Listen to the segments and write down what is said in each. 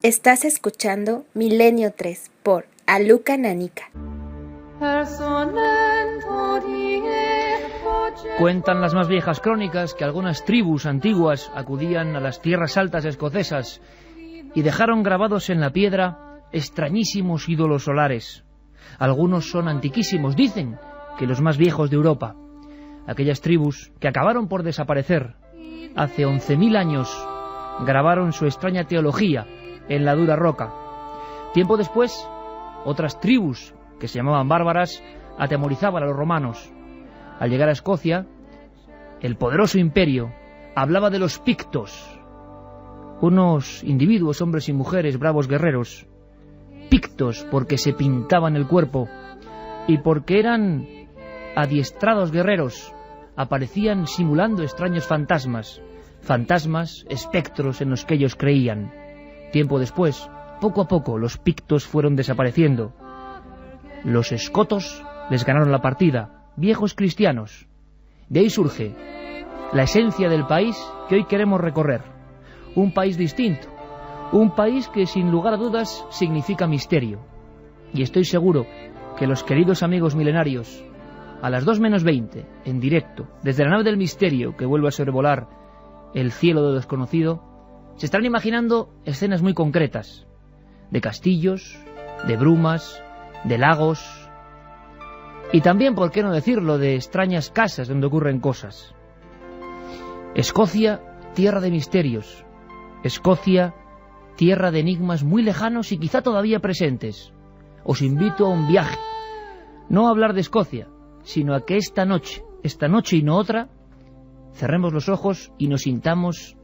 Estás escuchando Milenio 3 por Aluka Nanika. Cuentan las más viejas crónicas que algunas tribus antiguas acudían a las tierras altas escocesas y dejaron grabados en la piedra extrañísimos ídolos solares. Algunos son antiquísimos, dicen que los más viejos de Europa. Aquellas tribus que acabaron por desaparecer hace 11.000 años grabaron su extraña teología en la dura roca. Tiempo después, otras tribus, que se llamaban bárbaras, atemorizaban a los romanos. Al llegar a Escocia, el poderoso imperio hablaba de los pictos, unos individuos, hombres y mujeres, bravos guerreros. Pictos porque se pintaban el cuerpo y porque eran adiestrados guerreros. Aparecían simulando extraños fantasmas, espectros en los que ellos creían. Tiempo después, poco a poco, los pictos fueron desapareciendo. Los escotos les ganaron la partida, viejos cristianos. De ahí surge la esencia del país que hoy queremos recorrer. Un país distinto, un país que sin lugar a dudas significa misterio. Y estoy seguro que los queridos amigos milenarios, a las 2:20, en directo, desde la nave del misterio que vuelve a sobrevolar el cielo de lo desconocido, se estarán imaginando escenas muy concretas, de castillos, de brumas, de lagos, y también, por qué no decirlo, de extrañas casas donde ocurren cosas. Escocia, tierra de misterios. Escocia, tierra de enigmas muy lejanos y quizá todavía presentes. Os invito a un viaje, no a hablar de Escocia, sino a que esta noche y no otra, cerremos los ojos y nos sintamos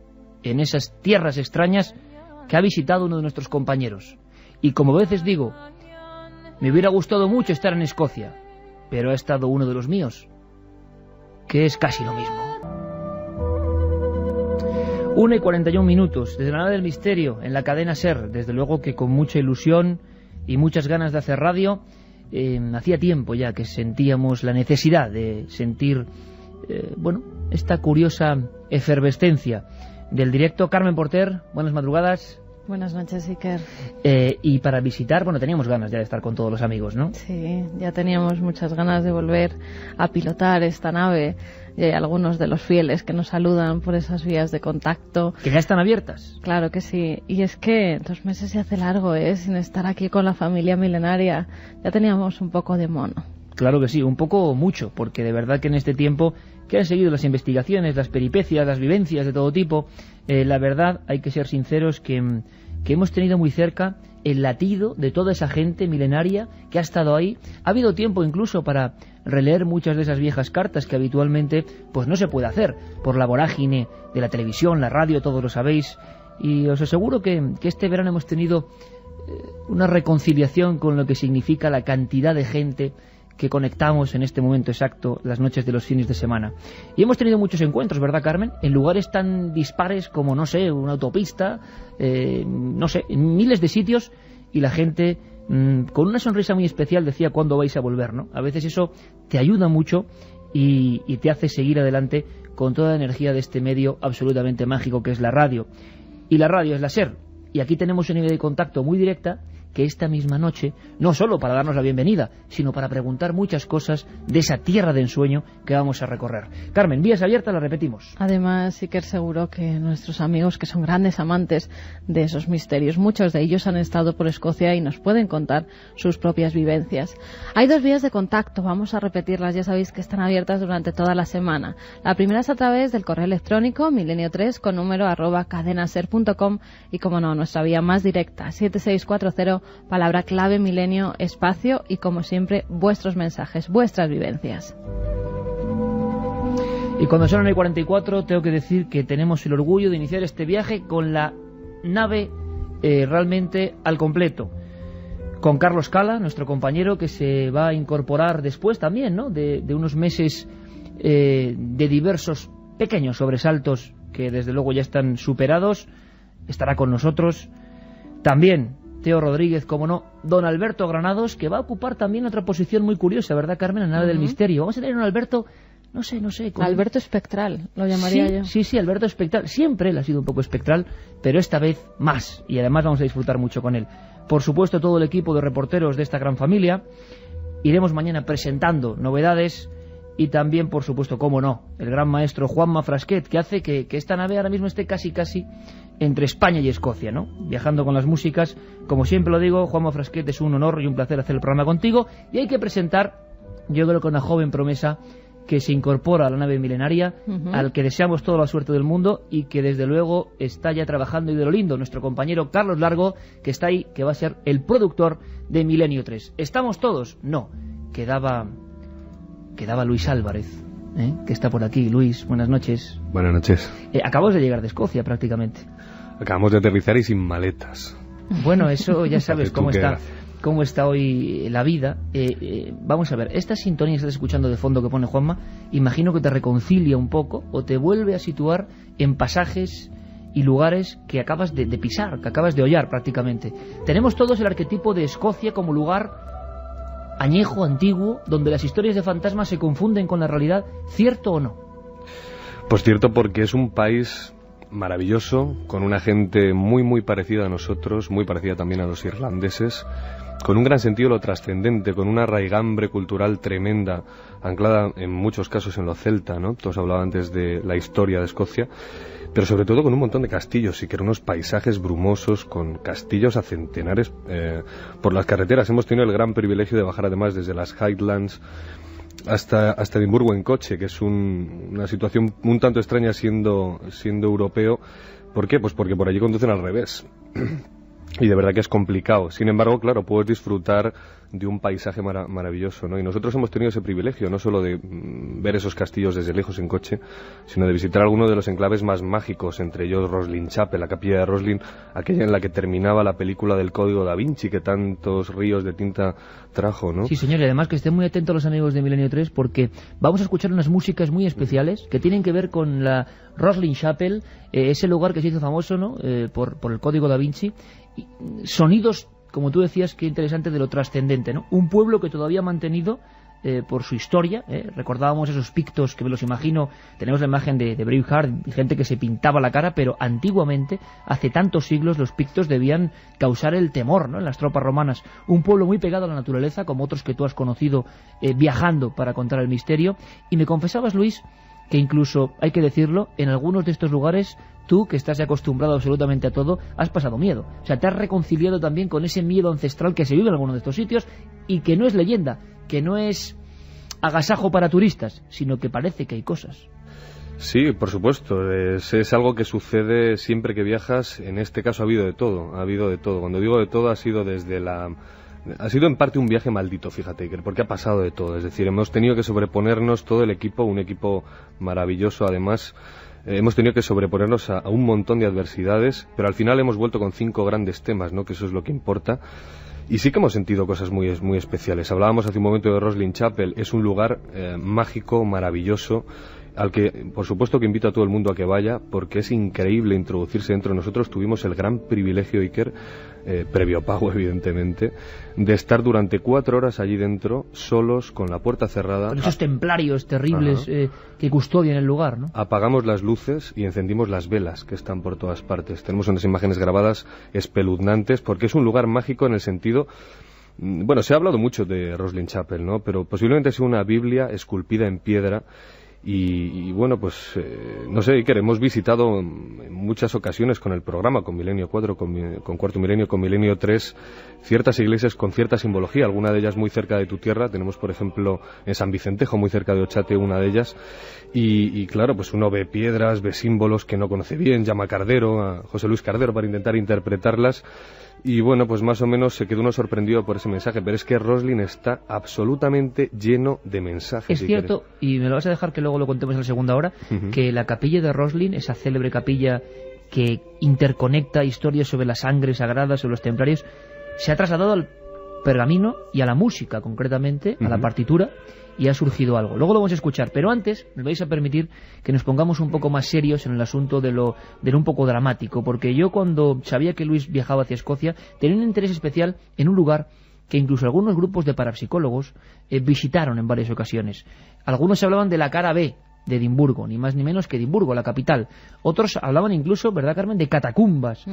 en esas tierras extrañas que ha visitado uno de nuestros compañeros. Y como a veces digo, me hubiera gustado mucho estar en Escocia, pero ha estado uno de los míos, que es casi lo mismo. 1:41, desde la nave del misterio, en la cadena SER, desde luego que con mucha ilusión y muchas ganas de hacer radio. Hacía tiempo ya que sentíamos la necesidad de sentir esta curiosa efervescencia del directo. Carmen Porter, buenas madrugadas. Buenas noches, Iker. Y para visitar, teníamos ganas ya de estar con todos los amigos, ¿no? Sí, ya teníamos muchas ganas de volver a pilotar esta nave. Y hay algunos de los fieles que nos saludan por esas vías de contacto. ¿Que ya están abiertas? Claro que sí. Y es que 2 meses se hace largo, sin estar aquí con la familia milenaria. Ya teníamos un poco de mono. Claro que sí, un poco mucho, porque de verdad que en este tiempo que han seguido las investigaciones, las peripecias, las vivencias de todo tipo, la verdad, hay que ser sinceros que hemos tenido muy cerca el latido de toda esa gente milenaria que ha estado ahí. Ha habido tiempo incluso para releer muchas de esas viejas cartas que habitualmente pues no se puede hacer por la vorágine de la televisión, la radio, todos lo sabéis. Y os aseguro que este verano hemos tenido una reconciliación con lo que significa la cantidad de gente que conectamos en este momento exacto las noches de los fines de semana. Y hemos tenido muchos encuentros, ¿verdad, Carmen? En lugares tan dispares como, una autopista, en miles de sitios, y la gente con una sonrisa muy especial decía ¿cuándo vais a volver?, ¿no? A veces eso te ayuda mucho y te hace seguir adelante con toda la energía de este medio absolutamente mágico que es la radio. Y la radio es la SER. Y aquí tenemos una idea de contacto muy directa que esta misma noche, no solo para darnos la bienvenida, sino para preguntar muchas cosas de esa tierra de ensueño que vamos a recorrer. Carmen, vías abiertas, las repetimos. Además, sí que es seguro que nuestros amigos, que son grandes amantes de esos misterios, muchos de ellos han estado por Escocia y nos pueden contar sus propias vivencias. Hay 2 vías de contacto, vamos a repetirlas, ya sabéis que están abiertas durante toda la semana. La primera es a través del correo electrónico milenio3 con número @cadenaser.com y, como no, nuestra vía más directa, 7640, palabra clave milenio, espacio, y como siempre vuestros mensajes, vuestras vivencias. Y cuando son 1:44 tengo que decir que tenemos el orgullo de iniciar este viaje con la nave realmente al completo, con Carlos Cala, nuestro compañero, que se va a incorporar después también, ¿no?, de unos meses de diversos pequeños sobresaltos que desde luego ya están superados. Estará con nosotros también Teo Rodríguez, como no, don Alberto Granados, que va a ocupar también otra posición muy curiosa, ¿verdad, Carmen?, en la nave del misterio. Vamos a tener a un Alberto no sé. Alberto espectral, lo llamaría yo. Sí, Alberto espectral. Siempre él ha sido un poco espectral, pero esta vez más. Y además vamos a disfrutar mucho con él. Por supuesto, todo el equipo de reporteros de esta gran familia. Iremos mañana presentando novedades. Y también, por supuesto, cómo no, el gran maestro Juanma Frasquet, que hace que esta nave ahora mismo esté casi entre España y Escocia, ¿no? Viajando con las músicas. Como siempre lo digo, Juanma Frasquet, es un honor y un placer hacer el programa contigo. Y hay que presentar, yo creo que una joven promesa que se incorpora a la nave milenaria, al que deseamos toda la suerte del mundo y que desde luego está ya trabajando y de lo lindo, nuestro compañero Carlos Largo, que está ahí, que va a ser el productor de Milenio 3. ¿Estamos todos? No, quedaba Luis Álvarez, que está por aquí. Luis, buenas noches. Buenas noches. Acabamos de llegar de Escocia prácticamente. Acabamos de aterrizar y sin maletas. Bueno, eso ya sabes cómo está hoy la vida. Vamos a ver, esta sintonía que estás escuchando de fondo que pone Juanma, imagino que te reconcilia un poco o te vuelve a situar en pasajes y lugares que acabas de pisar, que acabas de hollar prácticamente. Tenemos todos el arquetipo de Escocia como lugar añejo, antiguo, donde las historias de fantasmas se confunden con la realidad, ¿cierto o no? Pues cierto, porque es un país maravilloso, con una gente muy muy parecida a nosotros, muy parecida también a los irlandeses, con un gran sentido de lo trascendente, con una raigambre cultural tremenda, anclada en muchos casos en lo celta, ¿no? Todos hablaban antes de la historia de Escocia, pero sobre todo con un montón de castillos y que eran unos paisajes brumosos, con castillos a centenares por las carreteras. Hemos tenido el gran privilegio de bajar además desde las Highlands hasta Edimburgo en coche, que es una situación un tanto extraña siendo europeo. ¿Por qué? Pues porque por allí conducen al revés. Y de verdad que es complicado. Sin embargo, claro, puedes disfrutar de un paisaje maravilloso, ¿no? Y nosotros hemos tenido ese privilegio, no solo de ver esos castillos desde lejos en coche, sino de visitar algunos de los enclaves más mágicos, entre ellos Roslin Chapel, la capilla de Roslin, aquella en la que terminaba la película del Código da Vinci, que tantos ríos de tinta trajo, ¿no? Sí, señor, y además que estén muy atentos los amigos de Milenio 3, porque vamos a escuchar unas músicas muy especiales que tienen que ver con la Roslin Chapel, ese lugar que se hizo famoso, ¿no? Por el Código da Vinci. Y sonidos, como tú decías, qué interesante, de lo trascendente, ¿no? Un pueblo que todavía ha mantenido por su historia, recordábamos esos pictos que me los imagino, tenemos la imagen de Braveheart, gente que se pintaba la cara, pero antiguamente, hace tantos siglos, los pictos debían causar el temor, ¿no? En las tropas romanas. Un pueblo muy pegado a la naturaleza, como otros que tú has conocido viajando para contar el misterio. Y me confesabas, Luis, que incluso, hay que decirlo, en algunos de estos lugares, tú, que estás acostumbrado absolutamente a todo, has pasado miedo. O sea, te has reconciliado también con ese miedo ancestral que se vive en algunos de estos sitios y que no es leyenda, que no es agasajo para turistas, sino que parece que hay cosas. Sí, por supuesto, es algo que sucede siempre que viajas. En este caso ha habido de todo. Cuando digo de todo, ha sido en parte un viaje maldito, fíjate, porque ha pasado de todo. Es decir, hemos tenido que sobreponernos todo el equipo, un equipo maravilloso además. Hemos tenido que sobreponernos a un montón de adversidades, pero al final hemos vuelto con 5 grandes temas, ¿no? Que eso es lo que importa. Y sí que hemos sentido cosas muy especiales. Hablábamos hace un momento de Roslin Chapel. Es un lugar mágico, maravilloso, al que, por supuesto, que invito a todo el mundo a que vaya, porque es increíble introducirse dentro. Nosotros tuvimos el gran privilegio, Iker, previo pago, evidentemente, de estar durante 4 horas allí dentro, solos, con la puerta cerrada. Con esos templarios terribles que custodian el lugar, ¿no? Apagamos las luces y encendimos las velas, que están por todas partes. Tenemos unas imágenes grabadas espeluznantes, porque es un lugar mágico en el sentido... Bueno, se ha hablado mucho de Roslin Chapel, ¿no? Pero posiblemente sea una Biblia esculpida en piedra. Y bueno, pues no sé, Iker, hemos visitado en muchas ocasiones con el programa, con Milenio 4, con Cuarto Milenio, con Milenio 3, ciertas iglesias con cierta simbología, alguna de ellas muy cerca de tu tierra. Tenemos, por ejemplo, en San Vicentejo, muy cerca de Ochate, una de ellas. Y claro, pues uno ve piedras, ve símbolos que no conoce bien, llama a Cardero, a José Luis Cardero, para intentar interpretarlas. Y bueno, pues más o menos se quedó uno sorprendido por ese mensaje, pero es que Roslin está absolutamente lleno de mensajes. Es cierto, y me lo vas a dejar que luego lo contemos en la segunda hora, que la capilla de Roslin, esa célebre capilla que interconecta historias sobre la sangre sagrada, sobre los templarios, se ha trasladado al pergamino y a la música, concretamente, a la partitura, y ha surgido algo. Luego lo vamos a escuchar, pero antes me vais a permitir que nos pongamos un poco más serios en el asunto de lo un poco dramático, porque yo, cuando sabía que Luis viajaba hacia Escocia, tenía un interés especial en un lugar que incluso algunos grupos de parapsicólogos visitaron en varias ocasiones. Algunos hablaban de la cara B de Edimburgo, ni más ni menos que Edimburgo, la capital. Otros hablaban incluso, ¿verdad, Carmen?, de catacumbas.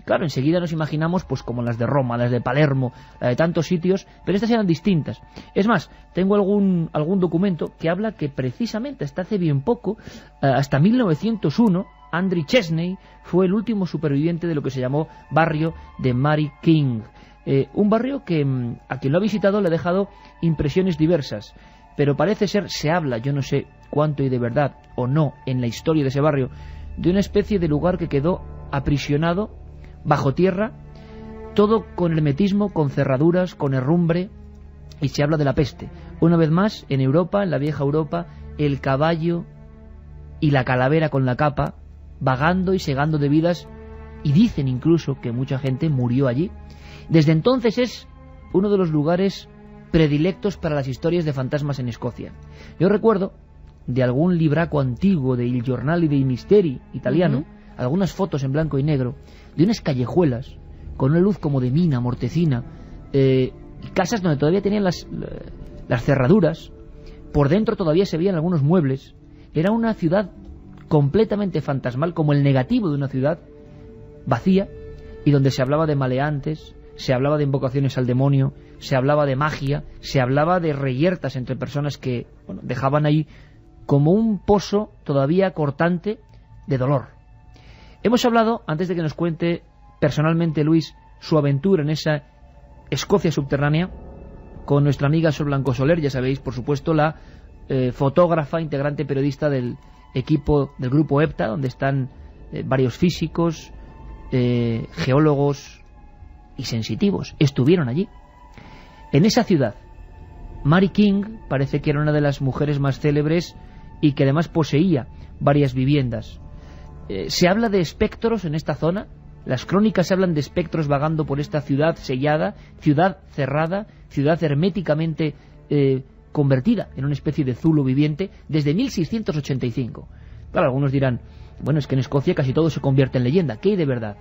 Claro, enseguida nos imaginamos pues como las de Roma, las de Palermo, de tantos sitios, pero estas eran distintas. Es más, tengo algún documento que habla que precisamente hasta hace bien poco, hasta 1901, Andrew Chesney fue el último superviviente de lo que se llamó barrio de Mary King. Un barrio que a quien lo ha visitado le ha dejado impresiones diversas. Pero parece ser, se habla, yo no sé cuánto y de verdad o no en la historia de ese barrio, de una especie de lugar que quedó aprisionado bajo tierra, todo con hermetismo, con cerraduras, con herrumbre, y se habla de la peste. Una vez más, en Europa, en la vieja Europa, el caballo y la calavera con la capa, vagando y segando de vidas, y dicen incluso que mucha gente murió allí. Desde entonces es uno de los lugares predilectos para las historias de fantasmas en Escocia. Yo recuerdo de algún libraco antiguo de Il Giornale dei Misteri italiano, algunas fotos en blanco y negro de unas callejuelas con una luz como de mina, mortecina, y casas donde todavía tenían las cerraduras, por dentro todavía se veían algunos muebles. Era una ciudad completamente fantasmal, como el negativo de una ciudad vacía, y donde se hablaba de maleantes, se hablaba de invocaciones al demonio, se hablaba de magia, se hablaba de reyertas entre personas que dejaban ahí como un pozo todavía cortante de dolor. Hemos hablado, antes de que nos cuente personalmente Luis su aventura en esa Escocia subterránea, con nuestra amiga Sol Blanco Soler, ya sabéis, por supuesto, la fotógrafa, integrante periodista del equipo del grupo EPTA, donde están varios físicos, geólogos y sensitivos. Estuvieron allí. En esa ciudad, Mary King parece que era una de las mujeres más célebres y que además poseía varias viviendas. Se habla de espectros en esta zona. Las crónicas hablan de espectros vagando por esta ciudad sellada, ciudad cerrada, ciudad herméticamente convertida en una especie de zulo viviente desde 1685. Claro, algunos dirán, bueno, es que en Escocia casi todo se convierte en leyenda. ¿Qué hay de verdad?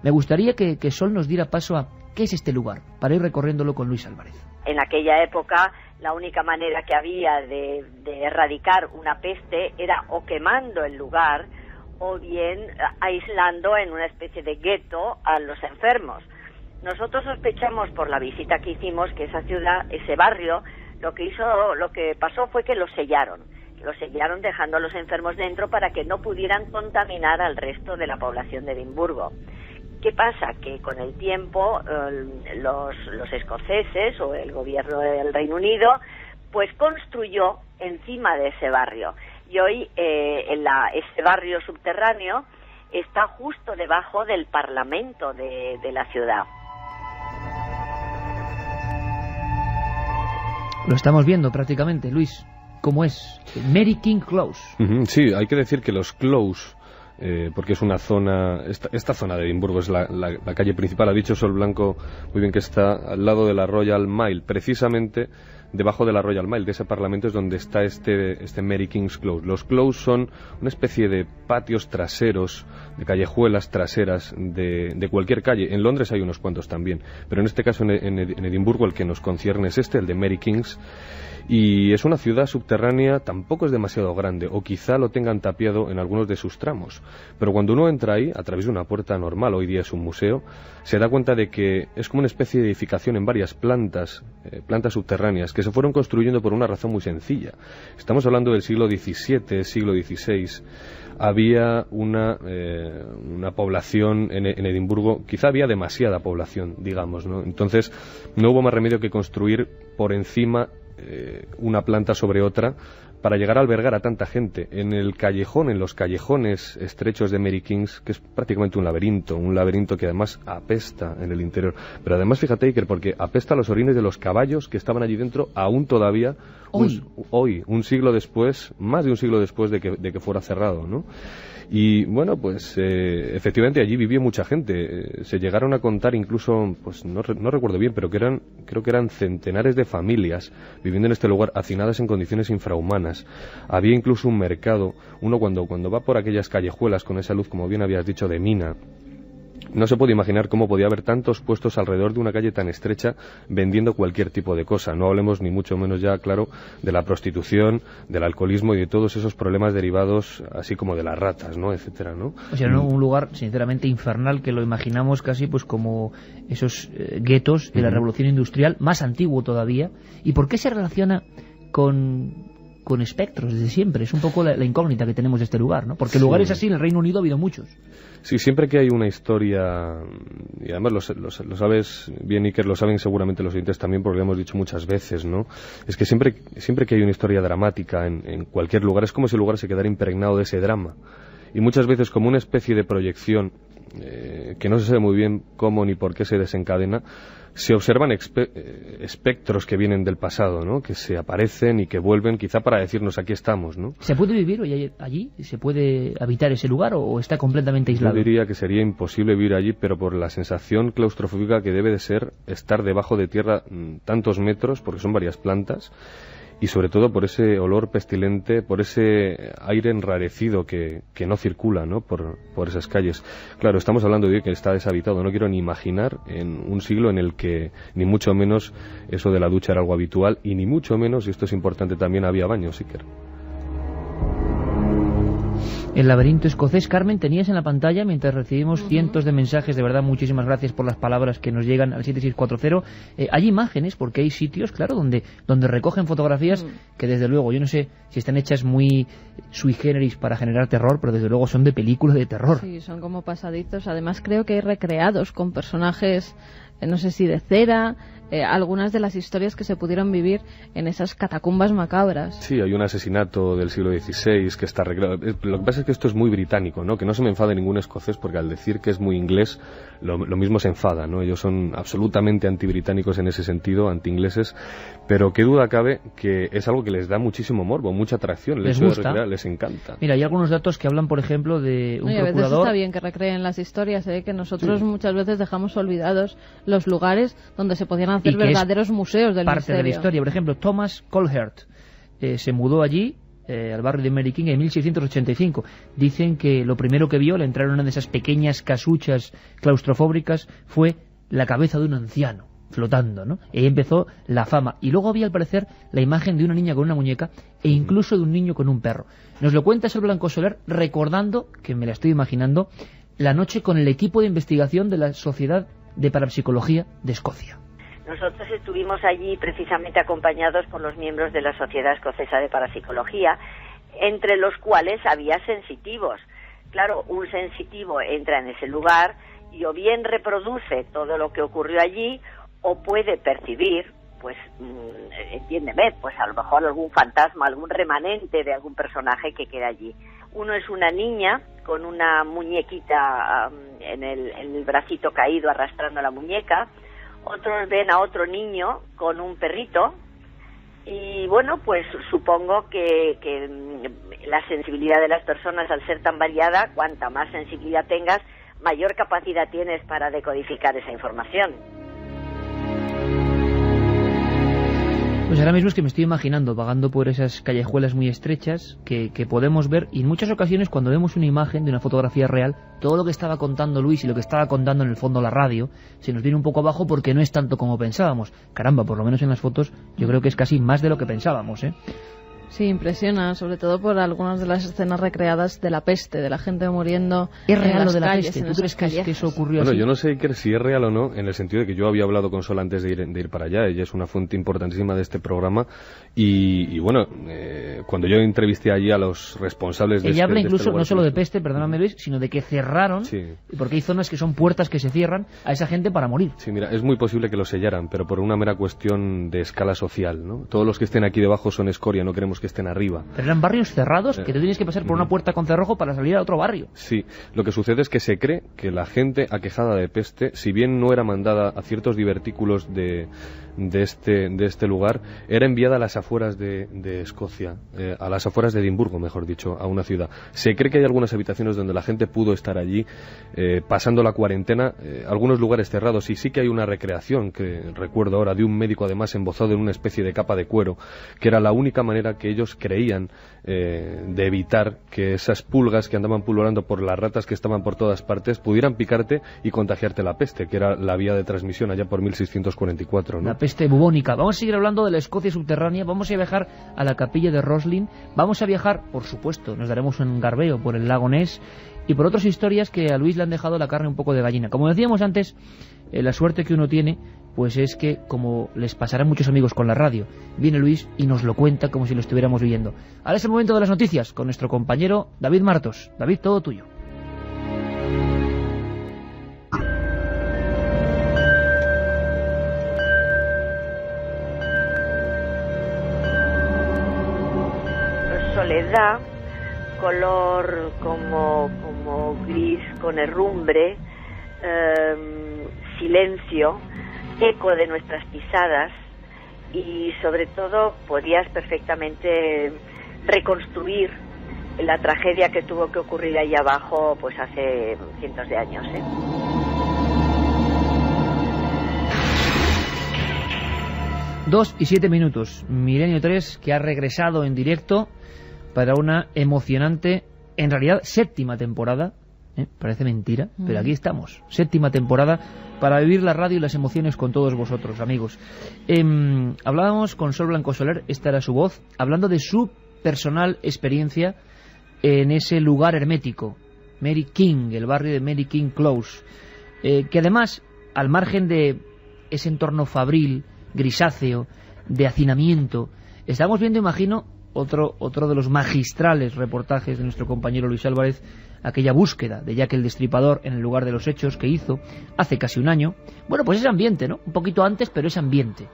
Me gustaría que Sol nos diera paso a qué es este lugar, para ir recorriéndolo con Luis Álvarez. En aquella época, la única manera que había de erradicar una peste era o quemando el lugar o bien aislando en una especie de gueto a los enfermos. Nosotros sospechamos por la visita que hicimos que esa ciudad, ese barrio, lo que pasó fue que lo sellaron dejando a los enfermos dentro para que no pudieran contaminar al resto de la población de Edimburgo. ¿Qué pasa? Que con el tiempo los escoceses o el gobierno del Reino Unido pues construyó encima de ese barrio, y hoy ese barrio subterráneo está justo debajo del Parlamento de la ciudad. Lo estamos viendo prácticamente, Luis. ¿Cómo es? Mary King Close. Sí, hay que decir que los Close, porque es una zona, esta zona de Edimburgo es la calle principal. Ha dicho Sol Blanco muy bien que está al lado de la Royal Mile, precisamente debajo de la Royal Mile, de ese parlamento es donde está este Mary King's Close. Los Close son una especie de patios traseros, de callejuelas traseras de cualquier calle. En Londres hay unos cuantos también, pero en este caso en Edimburgo el que nos concierne es el de Mary King's. Y es una ciudad subterránea, tampoco es demasiado grande, o quizá lo tengan tapiado en algunos de sus tramos. Pero cuando uno entra ahí, a través de una puerta normal, hoy día es un museo, se da cuenta de que es como una especie de edificación en varias plantas subterráneas, que se fueron construyendo por una razón muy sencilla. Estamos hablando del siglo XVII, siglo XVI. Había una población en Edimburgo, quizá había demasiada población, digamos, ¿no? Entonces no hubo más remedio que construir por encima una planta sobre otra para llegar a albergar a tanta gente. En los callejones estrechos de Mary King's, que es prácticamente un laberinto que además apesta en el interior. Pero además, fíjate, Iker, porque apesta los orines de los caballos que estaban allí dentro aún todavía hoy, un siglo después, más de un siglo después de que fuera cerrado, ¿no? Y bueno, pues efectivamente allí vivía mucha gente. Se llegaron a contar incluso, pues no recuerdo bien, pero creo que eran centenares de familias viviendo en este lugar, hacinadas en condiciones infrahumanas. Había incluso un mercado. Uno cuando va por aquellas callejuelas con esa luz, como bien habías dicho, de mina, no se puede imaginar cómo podía haber tantos puestos alrededor de una calle tan estrecha vendiendo cualquier tipo de cosa. No hablemos ni mucho menos ya, claro, de la prostitución, del alcoholismo y de todos esos problemas derivados, así como de las ratas, ¿no?, etcétera, ¿no? O sea, ¿no? Un lugar sinceramente infernal que lo imaginamos casi pues como esos guetos de la Revolución Industrial, más antiguo todavía. ¿Y por qué se relaciona con espectros desde siempre? Es un poco la incógnita que tenemos de este lugar, ¿no? Porque lugares así en el Reino Unido ha habido muchos. Sí, siempre que hay una historia, y además lo sabes bien, Iker, lo saben seguramente los oyentes también, porque lo hemos dicho muchas veces, ¿no? Es que siempre que hay una historia dramática en cualquier lugar, es como si el lugar se quedara impregnado de ese drama. Y muchas veces, como una especie de proyección, que no se sabe muy bien cómo ni por qué se desencadena, se observan espectros que vienen del pasado, ¿no?, que se aparecen y que vuelven, quizá para decirnos aquí estamos, ¿no? ¿Se puede vivir hoy allí? ¿Se puede habitar ese lugar o está completamente aislado? Yo diría que sería imposible vivir allí, pero por la sensación claustrofóbica que debe de ser estar debajo de tierra tantos metros, porque son varias plantas, y sobre todo por ese olor pestilente, por ese aire enrarecido que no circula, ¿no?, por esas calles. Claro, estamos hablando de que está deshabitado. No quiero ni imaginar en un siglo en el que ni mucho menos eso de la ducha era algo habitual, y ni mucho menos, y esto es importante también, había baños, Iker. El laberinto escocés, Carmen, tenías en la pantalla mientras recibimos cientos de mensajes. De verdad, muchísimas gracias por las palabras que nos llegan al 7640. Hay imágenes, porque hay sitios, claro, donde recogen fotografías que desde luego, yo no sé si están hechas muy sui generis para generar terror, pero desde luego son de película de terror. Sí, son como pasadizos. Además creo que hay recreados con personajes, no sé si de cera, algunas de las historias que se pudieron vivir en esas catacumbas macabras. Sí, hay un asesinato del siglo XVI que está arreglado. Lo que pasa es que esto es muy británico, ¿no? Que no se me enfade ningún escocés, porque al decir que es muy inglés, lo mismo se enfada, ¿no? Ellos son absolutamente antibritánicos en ese sentido, anti-ingleses, pero qué duda cabe que es algo que les da muchísimo morbo, mucha atracción. Les gusta. De recrear, les encanta. Mira, hay algunos datos que hablan, por ejemplo, de un procurador. A veces está bien que recreen las historias, que nosotros muchas veces dejamos olvidados los lugares donde se podían hacer verdaderos museos del parte misterio. De la historia. Por ejemplo, Thomas Colhert se mudó allí, al barrio de Mary King, en 1685. Dicen que lo primero que vio al entrar en una de esas pequeñas casuchas claustrofóbicas fue la cabeza de un anciano flotando, ¿no? Y ahí empezó la fama. Y luego había, al parecer, la imagen de una niña con una muñeca e incluso de un niño con un perro. Nos lo cuenta Sol Blanco Soler, recordando, que me la estoy imaginando, la noche con el equipo de investigación de la Sociedad de Parapsicología de Escocia. Nosotros estuvimos allí precisamente acompañados por los miembros de la Sociedad Escocesa de Parapsicología, entre los cuales había sensitivos. Claro, un sensitivo entra en ese lugar y o bien reproduce todo lo que ocurrió allí, o puede percibir, pues, entiéndeme, pues a lo mejor algún fantasma, algún remanente de algún personaje que queda allí. Uno es una niña con una muñequita en el bracito caído arrastrando la muñeca. Otros ven a otro niño con un perrito. Y bueno, pues supongo que la sensibilidad de las personas, al ser tan variada, cuanta más sensibilidad tengas, mayor capacidad tienes para decodificar esa información. Pues ahora mismo es que me estoy imaginando vagando por esas callejuelas muy estrechas que podemos ver, y en muchas ocasiones cuando vemos una imagen de una fotografía real, todo lo que estaba contando Luis y lo que estaba contando en el fondo la radio se nos viene un poco abajo, porque no es tanto como pensábamos. Caramba, por lo menos en las fotos yo creo que es casi más de lo que pensábamos, ¿eh? Sí, impresiona, sobre todo por algunas de las escenas recreadas de la peste, de la gente muriendo. ¿Es real en las lo de la calles, peste? ¿Tú crees que eso ocurrió Bueno, así? yo no sé si es real o no, en el sentido de que yo había hablado con Sol antes de ir para allá. Ella es una fuente importantísima de este programa. Y bueno, cuando yo entrevisté allí a los responsables de ella habla este incluso lugar, no solo de peste, perdóname Luis, sino de que cerraron, porque hay zonas que son puertas que se cierran a esa gente para morir. Sí, mira, es muy posible que lo sellaran, pero por una mera cuestión de escala social, ¿no? Todos los que estén aquí debajo son escoria, no queremos que estén arriba. Pero eran barrios cerrados que tú tienes que pasar por una puerta con cerrojo para salir a otro barrio. Sí, lo que sucede es que se cree que la gente aquejada de peste, si bien no era mandada a ciertos divertículos de de este lugar, era enviada a las afueras de Escocia, a las afueras de Edimburgo, mejor dicho, a una ciudad. Se cree que hay algunas habitaciones donde la gente pudo estar allí pasando la cuarentena, algunos lugares cerrados, y sí que hay una recreación, que recuerdo ahora, de un médico además embozado en una especie de capa de cuero, que era la única manera que ellos creían de evitar que esas pulgas que andaban pululando por las ratas que estaban por todas partes pudieran picarte y contagiarte la peste, que era la vía de transmisión allá por 1644, ¿no? La peste bubónica. Vamos a seguir hablando de la Escocia subterránea, vamos a viajar a la capilla de Roslin, vamos a viajar, por supuesto, nos daremos un garbeo por el lago Ness y por otras historias que a Luis le han dejado la carne un poco de gallina. Como decíamos antes, la suerte que uno tiene pues es que, como les pasará a muchos amigos con la radio, viene Luis y nos lo cuenta como si lo estuviéramos viviendo. Ahora es el momento de las noticias con nuestro compañero David Martos. David, todo tuyo. Soledad, color como gris con herrumbre, silencio, eco de nuestras pisadas, y sobre todo podías perfectamente reconstruir la tragedia que tuvo que ocurrir ahí abajo pues hace cientos de años, ¿eh? Dos y 7 minutos. Milenio 3, que ha regresado en directo para una emocionante, en realidad, 7ª temporada. Parece mentira, pero aquí estamos. 7ª temporada para vivir la radio y las emociones con todos vosotros, amigos. Hablábamos con Sol Blanco Soler, esta era su voz, hablando de su personal experiencia en ese lugar hermético, Mary King, el barrio de Mary King Close, que además, al margen de ese entorno fabril, grisáceo, de hacinamiento, estamos viendo, imagino, otro de los magistrales reportajes de nuestro compañero Luis Álvarez, aquella búsqueda de Jack el Destripador en el lugar de los hechos que hizo hace casi un año. Bueno, pues ese ambiente, ¿no? Un poquito antes, pero ese ambiente.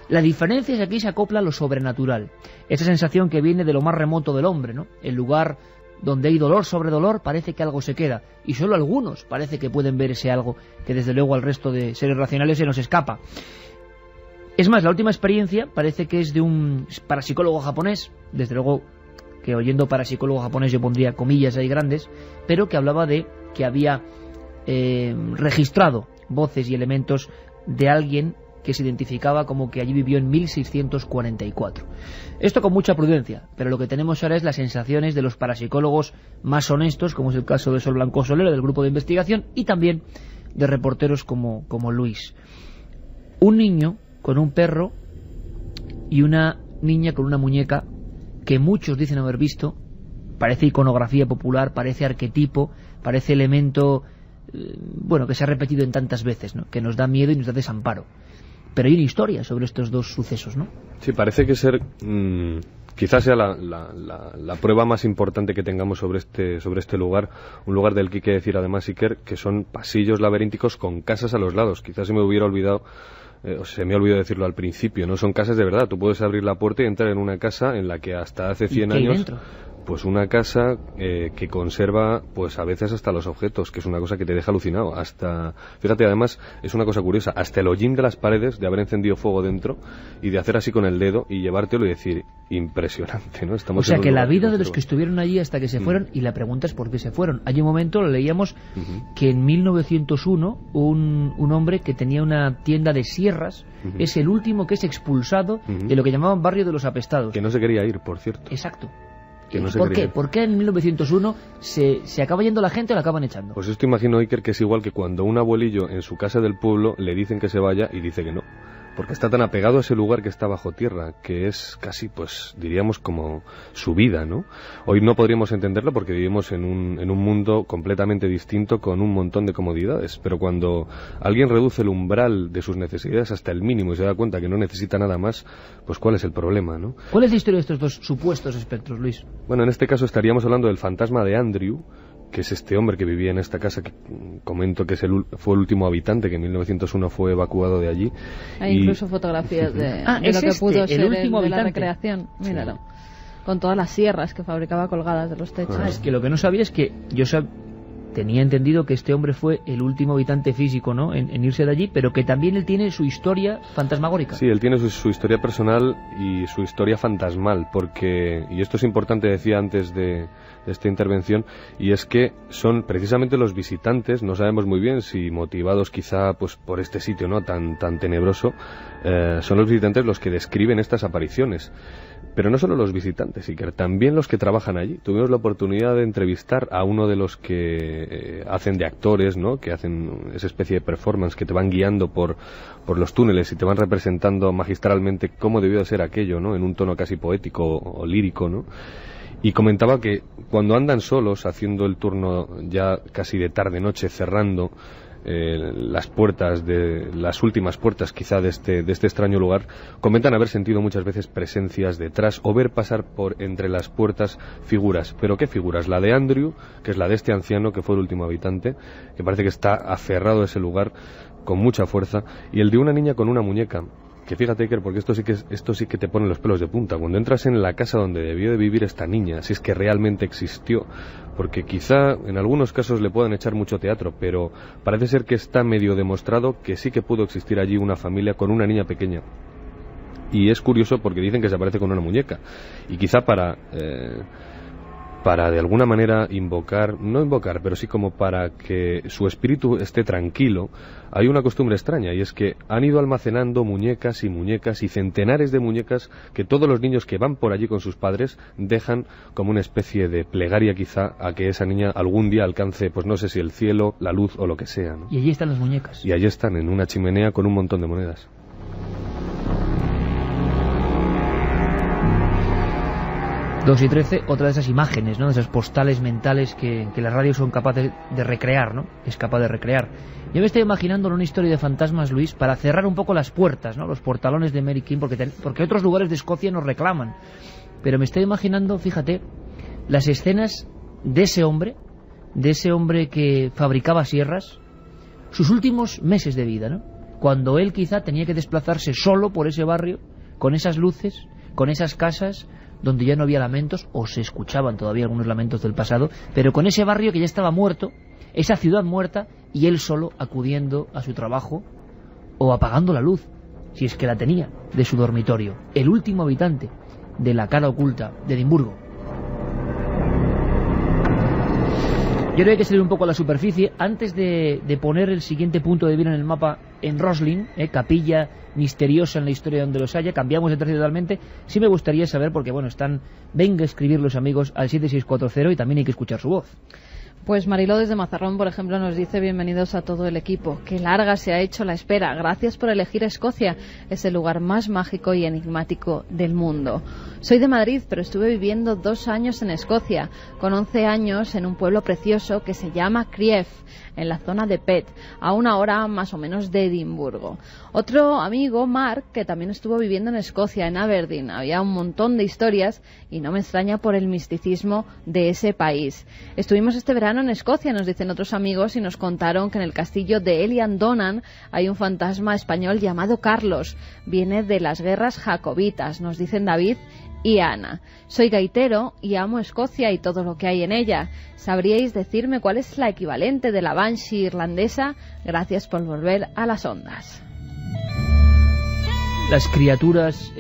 La diferencia es que aquí se acopla lo sobrenatural, esa sensación que viene de lo más remoto del hombre, ¿no? El lugar donde hay dolor sobre dolor, parece que algo se queda, y solo algunos parece que pueden ver ese algo que desde luego al resto de seres racionales se nos escapa. Es más, la última experiencia parece que es de un parapsicólogo japonés, desde luego que oyendo parapsicólogo japonés yo pondría comillas ahí grandes, pero que hablaba de que había registrado voces y elementos de alguien que se identificaba como que allí vivió en 1644. Esto con mucha prudencia, pero lo que tenemos ahora es las sensaciones de los parapsicólogos más honestos, como es el caso de Sol Blanco Soler, del grupo de investigación, y también de reporteros como Luis. Un niño con un perro y una niña con una muñeca que muchos dicen haber visto, parece iconografía popular, parece arquetipo, parece elemento, bueno, que se ha repetido en tantas veces, ¿no? Que nos da miedo y nos da desamparo. Pero hay una historia sobre estos dos sucesos, ¿no? Sí, parece que ser quizás sea la prueba más importante que tengamos sobre este lugar, un lugar del que hay que decir además, Iker, que son pasillos laberínticos con casas a los lados. Quizás se me hubiera olvidado, se me olvidó decirlo al principio, no son casas de verdad. Tú puedes abrir la puerta y entrar en una casa en la que hasta hace 100 años... Dentro? Pues una casa que conserva, pues a veces hasta los objetos, que es una cosa que te deja alucinado. Hasta, fíjate, además, es una cosa curiosa, hasta el hollín de las paredes, de haber encendido fuego dentro y de hacer así con el dedo y llevártelo y decir, impresionante, ¿no? Estamos, o sea, que la vida de los que estuvieron allí hasta que se fueron, y la pregunta es por qué se fueron. Hay un momento, lo leíamos, que en 1901 un hombre que tenía una tienda de sierras es el último que es expulsado de lo que llamaban barrio de los apestados. Que no se quería ir, por cierto. Exacto. No ¿Por qué? ¿Por qué en 1901 se acaba yendo la gente o la acaban echando? Pues esto imagino, Iker, que es igual que cuando un abuelillo en su casa del pueblo le dicen que se vaya y dice que no. Porque está tan apegado a ese lugar que está bajo tierra, que es casi, pues, diríamos como su vida, ¿no? Hoy no podríamos entenderlo porque vivimos en un mundo completamente distinto con un montón de comodidades, pero cuando alguien reduce el umbral de sus necesidades hasta el mínimo y se da cuenta que no necesita nada más, pues ¿cuál es el problema, no? ¿Cuál es la historia de estos dos supuestos espectros, Luis? Bueno, en este caso estaríamos hablando del fantasma de Andrew, que es este hombre que vivía en esta casa, que comento que fue el último habitante, que en 1901 fue evacuado de allí. Hay incluso fotografías de lo que pudo ser el último de la recreación. Míralo. Sí. Con todas las sierras que fabricaba colgadas de los techos. Es que lo que no sabía es que yo tenía entendido que este hombre fue el último habitante físico, ¿no?, en irse de allí, pero que también él tiene su historia fantasmagórica. Sí, él tiene su historia personal y su historia fantasmal, porque, y esto es importante, decía antes de esta intervención, y es que son precisamente los visitantes, no sabemos muy bien si motivados quizá pues por este sitio, ¿no?, tan tenebroso, son los visitantes los que describen estas apariciones. Pero no solo los visitantes, Iker, también los que trabajan allí. Tuvimos la oportunidad de entrevistar a uno de los que hacen de actores, ¿no?, que hacen esa especie de performance, que te van guiando por los túneles y te van representando magistralmente cómo debió de ser aquello, ¿no?, en un tono casi poético o lírico, ¿no? Y comentaba que cuando andan solos, haciendo el turno ya casi de tarde-noche, cerrando las puertas, las últimas puertas quizá de este extraño lugar, comentan haber sentido muchas veces presencias detrás o ver pasar por entre las puertas figuras. ¿Pero qué figuras? La de Andrew, que es la de este anciano que fue el último habitante, que parece que está aferrado a ese lugar con mucha fuerza, y el de una niña con una muñeca. Que fíjate, Iker, porque esto sí que te pone los pelos de punta. Cuando entras en la casa donde debió de vivir esta niña, si es que realmente existió, porque quizá en algunos casos le puedan echar mucho teatro, pero parece ser que está medio demostrado que sí que pudo existir allí una familia con una niña pequeña. Y es curioso porque dicen que se aparece con una muñeca. Y quizá para de alguna manera no invocar, pero sí como para que su espíritu esté tranquilo, hay una costumbre extraña, y es que han ido almacenando muñecas y centenares de muñecas que todos los niños que van por allí con sus padres dejan como una especie de plegaria quizá a que esa niña algún día alcance, pues no sé si el cielo, la luz o lo que sea, ¿no? Y allí están las muñecas. Y allí están, en una chimenea con un montón de monedas. 2:13, otra de esas imágenes, ¿no?, de esas postales mentales que las radios son capaces de recrear, ¿no?, es capaz de recrear. Yo me estoy imaginando una historia de fantasmas, Luis, para cerrar un poco las puertas, ¿no?, los portalones de Mary King, porque otros lugares de Escocia nos reclaman. Pero me estoy imaginando, fíjate, las escenas de ese hombre que fabricaba sierras, sus últimos meses de vida, ¿no?, cuando él quizá tenía que desplazarse solo por ese barrio, con esas luces, con esas casas, donde ya no había lamentos, o se escuchaban todavía algunos lamentos del pasado, pero con ese barrio que ya estaba muerto, esa ciudad muerta, y él solo acudiendo a su trabajo o apagando la luz, si es que la tenía, de su dormitorio. El último habitante de la cara oculta de Edimburgo. Yo creo que hay que salir un poco a la superficie antes de poner el siguiente punto de vista en el mapa en Roslin, capilla misteriosa en la historia donde los haya. Cambiamos de tercio totalmente. Sí me gustaría saber, porque bueno, venga a escribir los amigos al 7640 y también hay que escuchar su voz. Pues Mariló desde Mazarrón, por ejemplo, nos dice: bienvenidos a todo el equipo. Qué larga se ha hecho la espera. Gracias por elegir Escocia. Es el lugar más mágico y enigmático del mundo. Soy de Madrid, pero estuve viviendo 2 años en Escocia, con 11 años en un pueblo precioso que se llama Crief, en la zona de Pett, a 1 hora más o menos de Edimburgo. Otro amigo, Mark, que también estuvo viviendo en Escocia, en Aberdeen. Había un montón de historias y no me extraña por el misticismo de ese país. Estuvimos este verano en Escocia, nos dicen otros amigos, y nos contaron que en el castillo de Elian Donan hay un fantasma español llamado Carlos. Viene de las guerras jacobitas, nos dicen David y Ana. Soy gaitero y amo Escocia y todo lo que hay en ella. ¿Sabríais decirme cuál es la equivalente de la Banshee irlandesa? Gracias por volver a las ondas. Las criaturas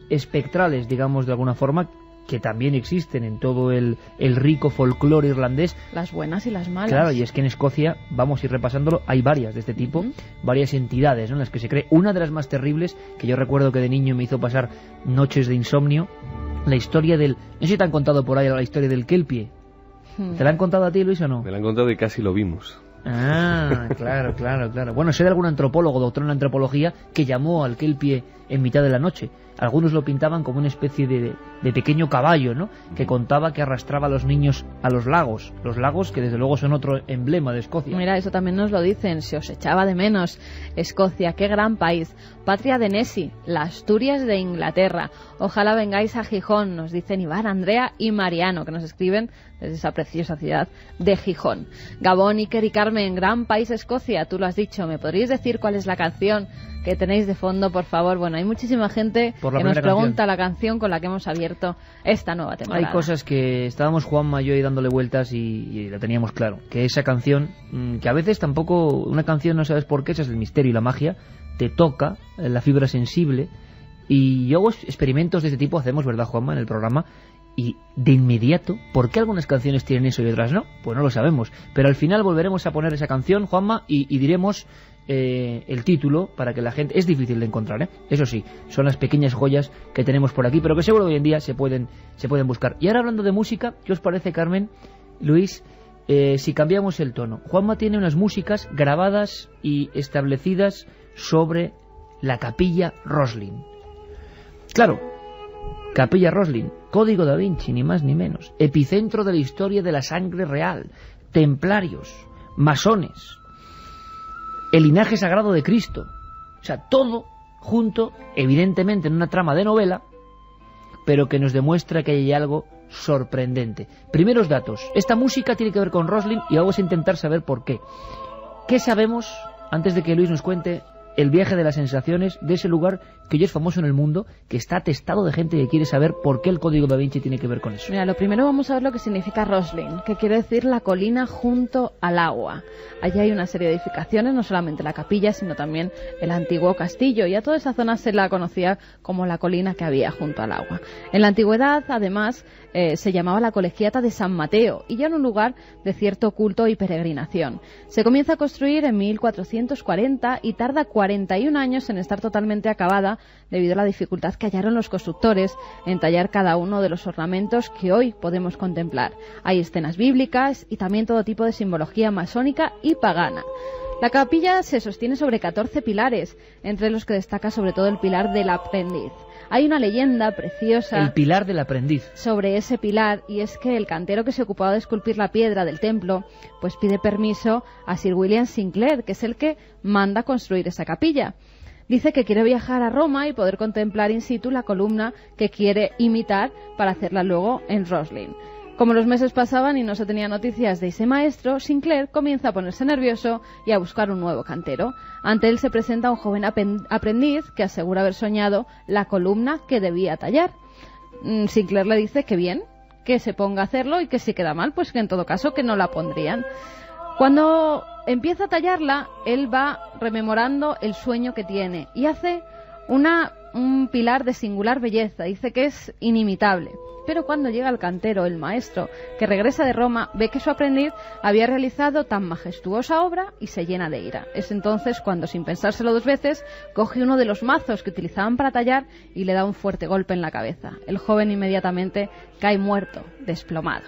espectrales, digamos de alguna forma, que también existen en todo el rico folclore irlandés. Las buenas y las malas. Claro, y es que en Escocia, vamos a ir repasándolo, hay varias de este tipo, varias entidades, ¿no?, en las que se cree. Una de las más terribles, que yo recuerdo que de niño me hizo pasar noches de insomnio, la historia del... No sé si te han contado por ahí la historia del Kelpie. ¿Te la han contado a ti, Luis, o no? Me la han contado y casi lo vimos. Ah, claro. Bueno, sé de algún antropólogo, doctor en antropología, que llamó al Kelpie en mitad de la noche. Algunos lo pintaban como una especie de pequeño caballo, ¿no?, que contaba que arrastraba a los niños a los lagos. Los lagos que desde luego son otro emblema de Escocia. Mira, eso también nos lo dicen, se os echaba de menos. Escocia, qué gran país. Patria de Nessie, la Asturias de Inglaterra. Ojalá vengáis a Gijón, nos dicen Iván, Andrea y Mariano, que nos escriben desde esa preciosa ciudad de Gijón. Gabón, Iker y Carmen, gran país Escocia, tú lo has dicho. ¿Me podríais decir cuál es la canción que tenéis de fondo, por favor. Bueno, hay muchísima gente que nos pregunta la canción con la que hemos abierto esta nueva temporada. Hay cosas que estábamos Juanma y yo ahí dándole vueltas y la teníamos claro, que esa canción, que a veces tampoco, una canción no sabes por qué, ese es el misterio y la magia, te toca la fibra sensible, y yo hago experimentos de este tipo, hacemos, ¿verdad, Juanma?, en el programa, y de inmediato, ¿por qué algunas canciones tienen eso y otras no? Pues no lo sabemos, pero al final volveremos a poner esa canción, Juanma, y diremos el título para que la gente... Es difícil de encontrar, ¿eh? Eso sí, son las pequeñas joyas que tenemos por aquí, pero que seguro hoy en día se pueden buscar. Y ahora, hablando de música, ¿qué os parece, Carmen, Luis, si cambiamos el tono? Juanma tiene unas músicas grabadas y establecidas sobre la Capilla Roslin. Claro, Capilla Roslin, Código da Vinci, ni más ni menos, epicentro de la historia de la sangre real, templarios, masones, el linaje sagrado de Cristo, o sea, todo junto, evidentemente en una trama de novela, pero que nos demuestra que hay algo sorprendente. Primeros datos, esta música tiene que ver con Roslin y vamos a intentar saber por qué. ¿Qué sabemos, antes de que Luis nos cuente el viaje de las sensaciones de ese lugar que hoy es famoso en el mundo, que está atestado de gente que quiere saber por qué el Código da Vinci tiene que ver con eso? Mira, lo primero vamos a ver lo que significa Roslin, que quiere decir la colina junto al agua. Allí hay una serie de edificaciones, no solamente la capilla, sino también el antiguo castillo, y a toda esa zona se la conocía como la colina que había junto al agua. En la antigüedad, además, se llamaba la Colegiata de San Mateo, y ya era un lugar de cierto culto y peregrinación. Se comienza a construir en 1440 y tarda 41 años en estar totalmente acabada, debido a la dificultad que hallaron los constructores en tallar cada uno de los ornamentos que hoy podemos contemplar. Hay escenas bíblicas y también todo tipo de simbología masónica y pagana. La capilla se sostiene sobre 14 pilares, entre los que destaca sobre todo el pilar del aprendiz. Hay una leyenda preciosa... El pilar del aprendiz. ...sobre ese pilar, y es que el cantero que se ocupaba de esculpir la piedra del templo, pues pide permiso a Sir William Sinclair, que es el que manda construir esa capilla. Dice que quiere viajar a Roma y poder contemplar in situ la columna que quiere imitar para hacerla luego en Roslin. Como los meses pasaban y no se tenía noticias de ese maestro, Sinclair comienza a ponerse nervioso y a buscar un nuevo cantero. Ante él se presenta un joven aprendiz que asegura haber soñado la columna que debía tallar. Sinclair le dice que bien, que se ponga a hacerlo, y que si queda mal, pues que en todo caso que no la pondrían. Cuando empieza a tallarla, él va rememorando el sueño que tiene y hace un pilar de singular belleza. Dice que es inimitable. Pero cuando llega el cantero, el maestro, que regresa de Roma, ve que su aprendiz había realizado tan majestuosa obra y se llena de ira. Es entonces cuando, sin pensárselo dos veces, coge uno de los mazos que utilizaban para tallar y le da un fuerte golpe en la cabeza. El joven inmediatamente cae muerto, desplomado.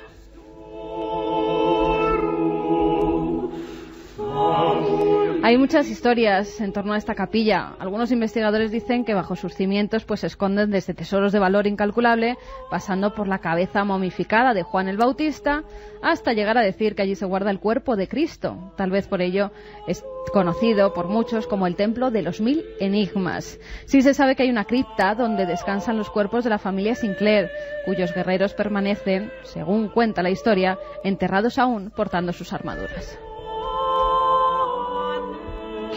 Hay muchas historias en torno a esta capilla. Algunos investigadores dicen que bajo sus cimientos pues se esconden desde tesoros de valor incalculable, pasando por la cabeza momificada de Juan el Bautista, hasta llegar a decir que allí se guarda el cuerpo de Cristo. Tal vez por ello es conocido por muchos como el Templo de los 1000 Enigmas. Sí se sabe que hay una cripta donde descansan los cuerpos de la familia Sinclair, cuyos guerreros permanecen, según cuenta la historia, enterrados aún portando sus armaduras.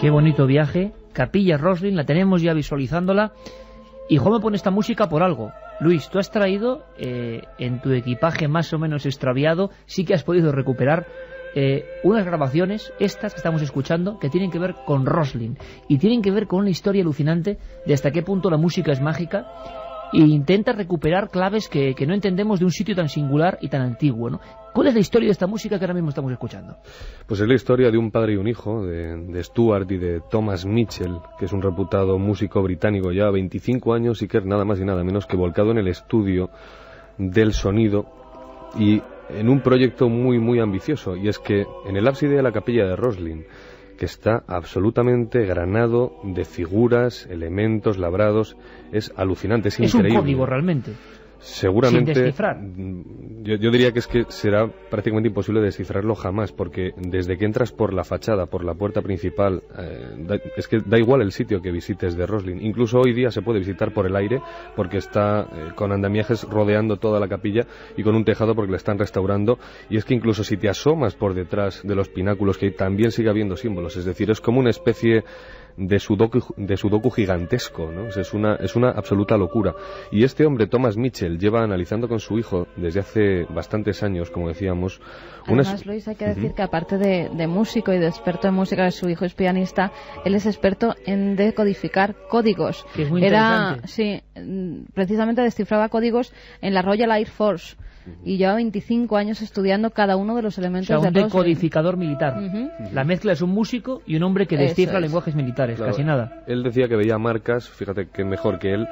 Qué bonito viaje, Capilla Roslin, la tenemos ya visualizándola. Y Juan me pone esta música por algo. Luis, tú has traído en tu equipaje más o menos extraviado, sí que has podido recuperar unas grabaciones, estas que estamos escuchando, que tienen que ver con Roslin. Y tienen que ver con una historia alucinante de hasta qué punto la música es mágica. E intenta recuperar claves que no entendemos de un sitio tan singular y tan antiguo, ¿no? ¿Cuál es la historia de esta música que ahora mismo estamos escuchando? Pues es la historia de un padre y un hijo, de Stuart y de Thomas Mitchell, que es un reputado músico británico, ya 25 años y que es nada más y nada menos que volcado en el estudio del sonido y en un proyecto muy muy ambicioso, y es que en el ábside de la capilla de Roslin, que está absolutamente granado de figuras, elementos labrados, es alucinante, es increíble. Es un código realmente. Seguramente, sin descifrar. Yo diría que será prácticamente imposible descifrarlo jamás, porque desde que entras por la fachada, por la puerta principal, es que da igual el sitio que visites de Roslin. Incluso hoy día se puede visitar por el aire, porque está con andamiajes rodeando toda la capilla y con un tejado porque la están restaurando. Y es que incluso si te asomas por detrás de los pináculos, que también sigue habiendo símbolos, es decir, es como una especie sudoku gigantesco, ¿no? Es una absoluta locura. Y este hombre, Thomas Mitchell, lleva analizando con su hijo desde hace bastantes años, como decíamos. Además, Luis, hay que decir que aparte de músico y de experto en música, su hijo es pianista, él es experto en decodificar códigos. Que es muy interesante. Sí, precisamente descifraba códigos en la Royal Air Force. Y lleva 25 años estudiando cada uno de los elementos de Roslin. Decodificador militar. La mezcla es un músico y un hombre que descifra lenguajes militares, claro, casi nada. Él decía que veía marcas, fíjate que mejor que él,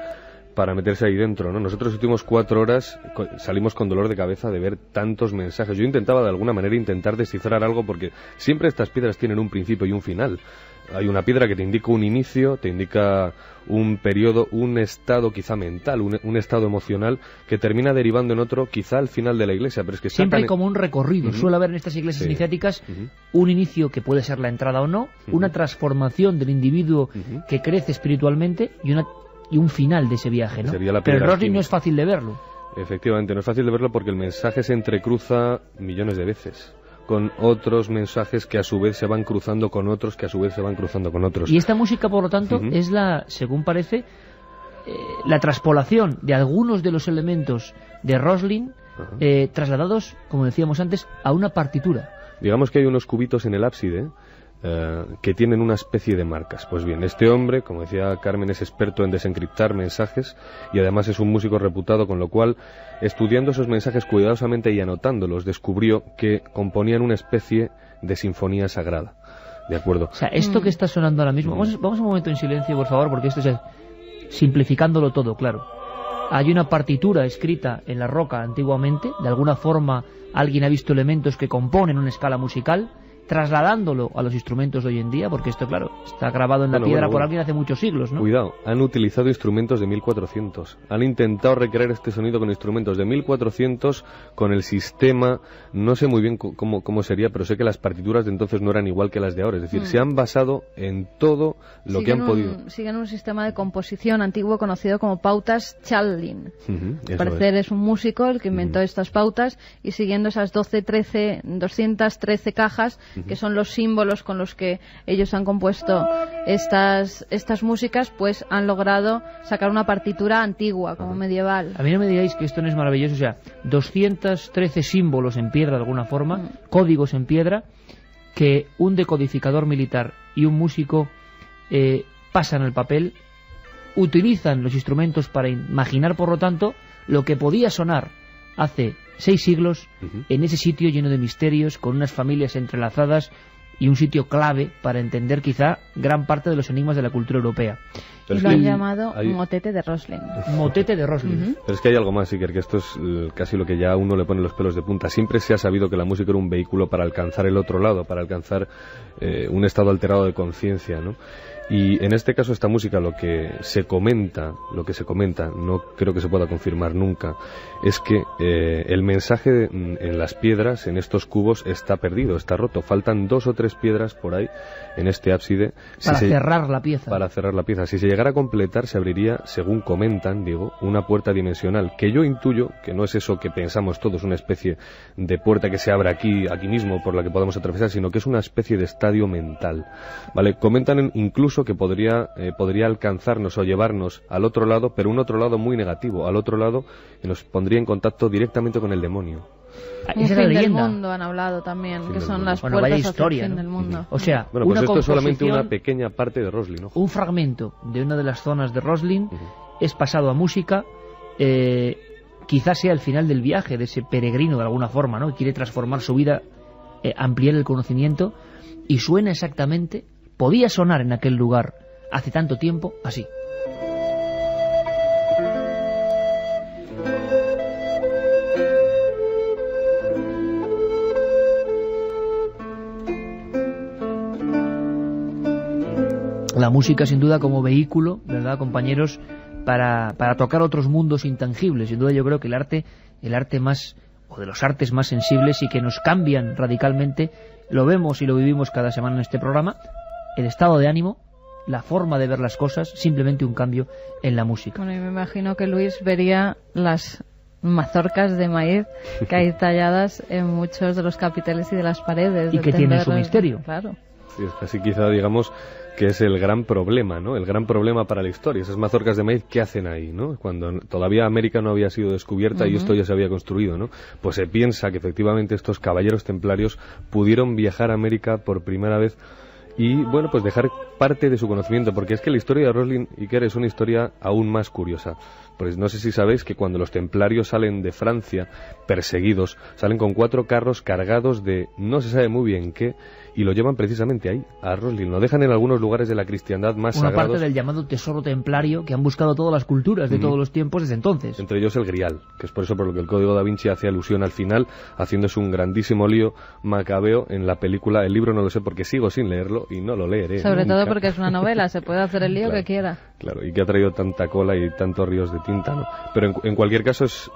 para meterse ahí dentro, ¿no? Nosotros estuvimos 4 horas, salimos con dolor de cabeza de ver tantos mensajes. Yo intentaba de alguna manera descifrar algo, porque siempre estas piedras tienen un principio y un final. Hay una piedra que te indica un inicio, te indica un periodo, un estado quizá mental, un estado emocional que termina derivando en otro, quizá al final de la iglesia, pero es que siempre hay como un recorrido. Suele haber en estas iglesias iniciáticas un inicio que puede ser la entrada o no, una transformación del individuo que crece espiritualmente y un final de ese viaje, ¿no? Pero el Roslin no es fácil de verlo. Efectivamente, no es fácil de verlo porque el mensaje se entrecruza millones de veces con otros mensajes que a su vez se van cruzando con otros, que a su vez se van cruzando con otros. Y esta música, por lo tanto, es según parece, la traspolación de algunos de los elementos de Roslin trasladados, como decíamos antes, a una partitura. Digamos que hay unos cubitos en el ábside que tienen una especie de marcas. Pues bien, este hombre, como decía Carmen, es experto en desencriptar mensajes y además es un músico reputado, con lo cual, estudiando esos mensajes cuidadosamente y anotándolos, descubrió que componían una especie de sinfonía sagrada. ¿De acuerdo? O sea, esto que está sonando ahora mismo, vamos un momento en silencio, por favor, porque esto es simplificándolo todo, claro. Hay una partitura escrita en la roca antiguamente, de alguna forma alguien ha visto elementos que componen una escala musical, trasladándolo a los instrumentos de hoy en día, porque esto, claro, está grabado en la piedra por alguien hace muchos siglos, ¿no? Cuidado, han utilizado instrumentos de 1400. Han intentado recrear este sonido con instrumentos de 1400, con el sistema, no sé muy bien cómo sería, pero sé que las partituras de entonces no eran igual que las de ahora. Es decir, se han basado en todo lo que han podido. Siguen un sistema de composición antiguo conocido como pautas Chaldin. Al parecer es un músico el que inventó estas pautas, y siguiendo esas 213 cajas, que son los símbolos con los que ellos han compuesto estas músicas, pues han logrado sacar una partitura antigua, como medieval. A mí no me digáis que esto no es maravilloso. O sea, 213 símbolos en piedra de alguna forma, códigos en piedra, que un decodificador militar y un músico pasan al papel, utilizan los instrumentos para imaginar, por lo tanto, lo que podía sonar hace 6 siglos en ese sitio lleno de misterios, con unas familias entrelazadas y un sitio clave para entender quizá gran parte de los enigmas de la cultura europea. Pero y lo han llamado motete de Roslin. Motete de Roslin. Pero es que hay algo más, Iker, que esto es casi lo que ya a uno le pone los pelos de punta. Siempre se ha sabido que la música era un vehículo para alcanzar el otro lado, para alcanzar un estado alterado de conciencia, ¿no? Y en este caso esta música lo que se comenta, no creo que se pueda confirmar nunca, es que el mensaje en las piedras, en estos cubos, está perdido, está roto. Faltan 2 o 3 piedras por ahí en este ábside. Para cerrar la pieza. Para cerrar la pieza. Si se llegara a completar, se abriría, según comentan, digo, una puerta dimensional, que yo intuyo que no es eso que pensamos todos, una especie de puerta que se abre aquí mismo por la que podamos atravesar, sino que es una especie de estadio mental. ¿Vale? Comentan incluso que podría alcanzarnos o llevarnos al otro lado, pero un otro lado muy negativo, al otro lado que nos pondría en contacto directamente con el demonio. Un fin del mundo han hablado también, que son las puertas hacia el fin del mundo. O sea, bueno, pues esto es solamente una pequeña parte de Roslin, ¿no? Un fragmento de una de las zonas de Roslin es pasado a música, quizás sea el final del viaje de ese peregrino de alguna forma, ¿no? Quiere transformar su vida, ampliar el conocimiento, y suena exactamente, podía sonar en aquel lugar hace tanto tiempo así. La música, sin duda, como vehículo, ¿verdad, compañeros?, para tocar otros mundos intangibles. Sin duda, yo creo que el arte más, o de los artes más sensibles y que nos cambian radicalmente, lo vemos y lo vivimos cada semana en este programa, el estado de ánimo, la forma de ver las cosas, simplemente un cambio en la música. Bueno, y me imagino que Luis vería las mazorcas de maíz que hay talladas en muchos de los capiteles y de las paredes. Y que tienen su misterio. Claro. Sí, es casi quizá, digamos, que es el gran problema, ¿no? El gran problema para la historia. Esas mazorcas de maíz, ¿qué hacen ahí, no? Cuando todavía América no había sido descubierta y esto ya se había construido, ¿no? Pues se piensa que efectivamente estos caballeros templarios pudieron viajar a América por primera vez y, bueno, pues dejar parte de su conocimiento, porque es que la historia de Roslin, Iker, es una historia aún más curiosa. Pues no sé si sabéis que cuando los templarios salen de Francia, perseguidos, salen con 4 carros cargados de no se sabe muy bien qué, y lo llevan precisamente ahí, a Roslin. Lo dejan en algunos lugares de la cristiandad más Una sagrados. parte del llamado tesoro templario que han buscado todas las culturas de todos los tiempos desde entonces. Entre ellos el Grial, que es por eso por lo que el Código Da Vinci hace alusión al final, haciéndose un grandísimo lío macabeo en la película. El libro no lo sé porque sigo sin leerlo y no lo leeré. Sobre nunca. todo porque es una novela, se puede hacer el lío Claro, que quiera. Claro, y que ha traído tanta cola y tantos ríos de tinta, ¿no? Pero en cualquier caso es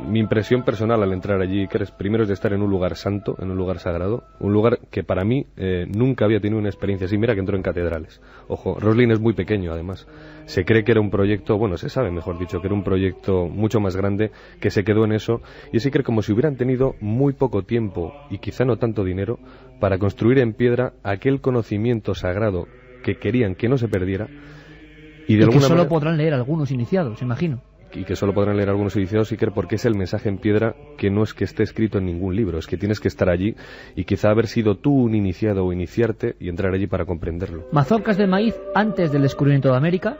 mi impresión personal al entrar allí, que primero es de estar en un lugar santo, en un lugar sagrado, un lugar que para mí nunca había tenido una experiencia así. Mira que entro en catedrales. Ojo, Roslin es muy pequeño además. Se cree que era un proyecto, bueno, se sabe mejor dicho, que era un proyecto mucho más grande, que se quedó en eso, y así que como si hubieran tenido muy poco tiempo y quizá no tanto dinero para construir en piedra aquel conocimiento sagrado que querían que no se perdiera. Y de que alguna solo manera, podrán leer algunos iniciados, imagino. y que solo podrán leer algunos iniciados, Iker, porque es el mensaje en piedra que no es que esté escrito en ningún libro, es que tienes que estar allí y quizá haber sido tú un iniciado o iniciarte y entrar allí para comprenderlo. Mazorcas de maíz antes del descubrimiento de América,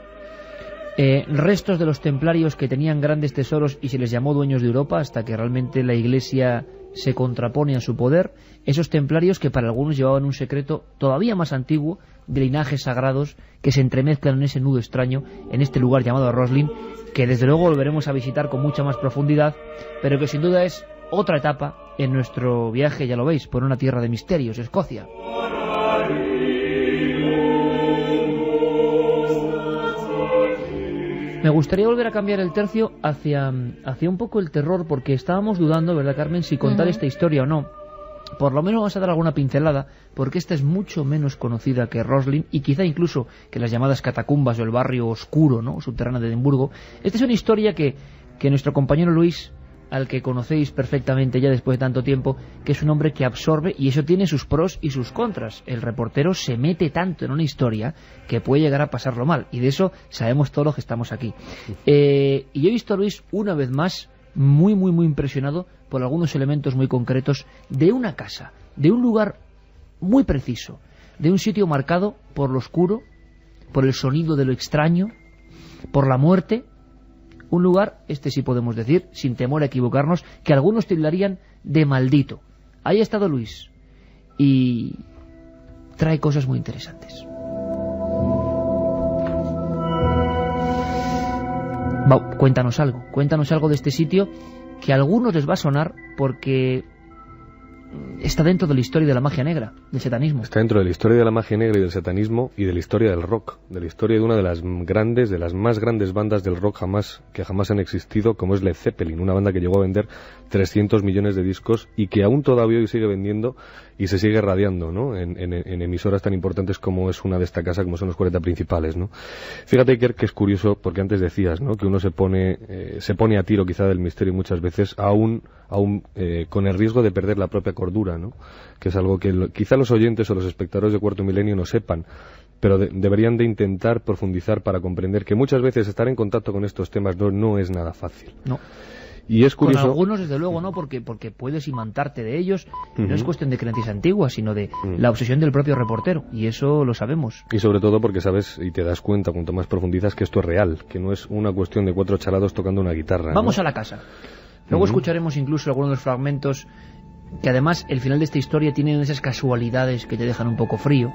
restos de los templarios que tenían grandes tesoros y se les llamó dueños de Europa hasta que realmente la Iglesia se contrapone a su poder, esos templarios que para algunos llevaban un secreto todavía más antiguo de linajes sagrados que se entremezclan en ese nudo extraño en este lugar llamado Roslin, que desde luego volveremos a visitar con mucha más profundidad, pero que sin duda es otra etapa en nuestro viaje, ya lo veis, por una tierra de misterios, Escocia. Me gustaría volver a cambiar el tercio hacia un poco el terror, porque estábamos dudando, ¿verdad, Carmen?, si contar esta historia o no. Por lo menos vamos a dar alguna pincelada, porque esta es mucho menos conocida que Roslin y quizá incluso que las llamadas catacumbas o el barrio oscuro, ¿no?, subterráneo de Edimburgo. Esta es una historia que nuestro compañero Luis, al que conocéis perfectamente ya después de tanto tiempo, que es un hombre que absorbe, y eso tiene sus pros y sus contras. El reportero se mete tanto en una historia que puede llegar a pasarlo mal, y de eso sabemos todos los que estamos aquí. Y yo he visto a Luis una vez más muy impresionado por algunos elementos muy concretos de una casa, de un lugar muy preciso, de un sitio marcado por lo oscuro, por el sonido de lo extraño, por la muerte. Un lugar, este sí podemos decir, sin temor a equivocarnos, que algunos tildarían de maldito. Ahí ha estado Luis y trae cosas muy interesantes. Cuéntanos algo de este sitio que a algunos les va a sonar porque está dentro de la historia de la magia negra, del satanismo. Está dentro de la historia de la magia negra y del satanismo y de la historia del rock, de la historia de una de las más grandes bandas del rock que jamás han existido, como es Led Zeppelin, una banda que llegó a vender 300 millones de discos y que aún todavía hoy sigue vendiendo y se sigue radiando, ¿no?, en emisoras tan importantes como es una de esta casa, como son los 40 principales, ¿no? Fíjate, Iker, que es curioso, porque antes decías, ¿no?, que uno se pone a tiro quizá del misterio muchas veces, aún con el riesgo de perder la propia cordura, ¿no?, que es algo que quizá los oyentes o los espectadores de Cuarto Milenio no sepan, pero deberían de intentar profundizar para comprender que muchas veces estar en contacto con estos temas no es nada fácil. No. Y es curioso. Con algunos, desde luego, no, porque puedes imantarte de ellos. No es cuestión de creencias antiguas, sino de la obsesión del propio reportero, y eso lo sabemos. Y sobre todo porque sabes y te das cuenta, cuanto más profundizas, que esto es real, que no es una cuestión de 4 chalados tocando una guitarra. Vamos a la casa. Luego escucharemos incluso algunos de los fragmentos que además el final de esta historia tiene esas casualidades que te dejan un poco frío.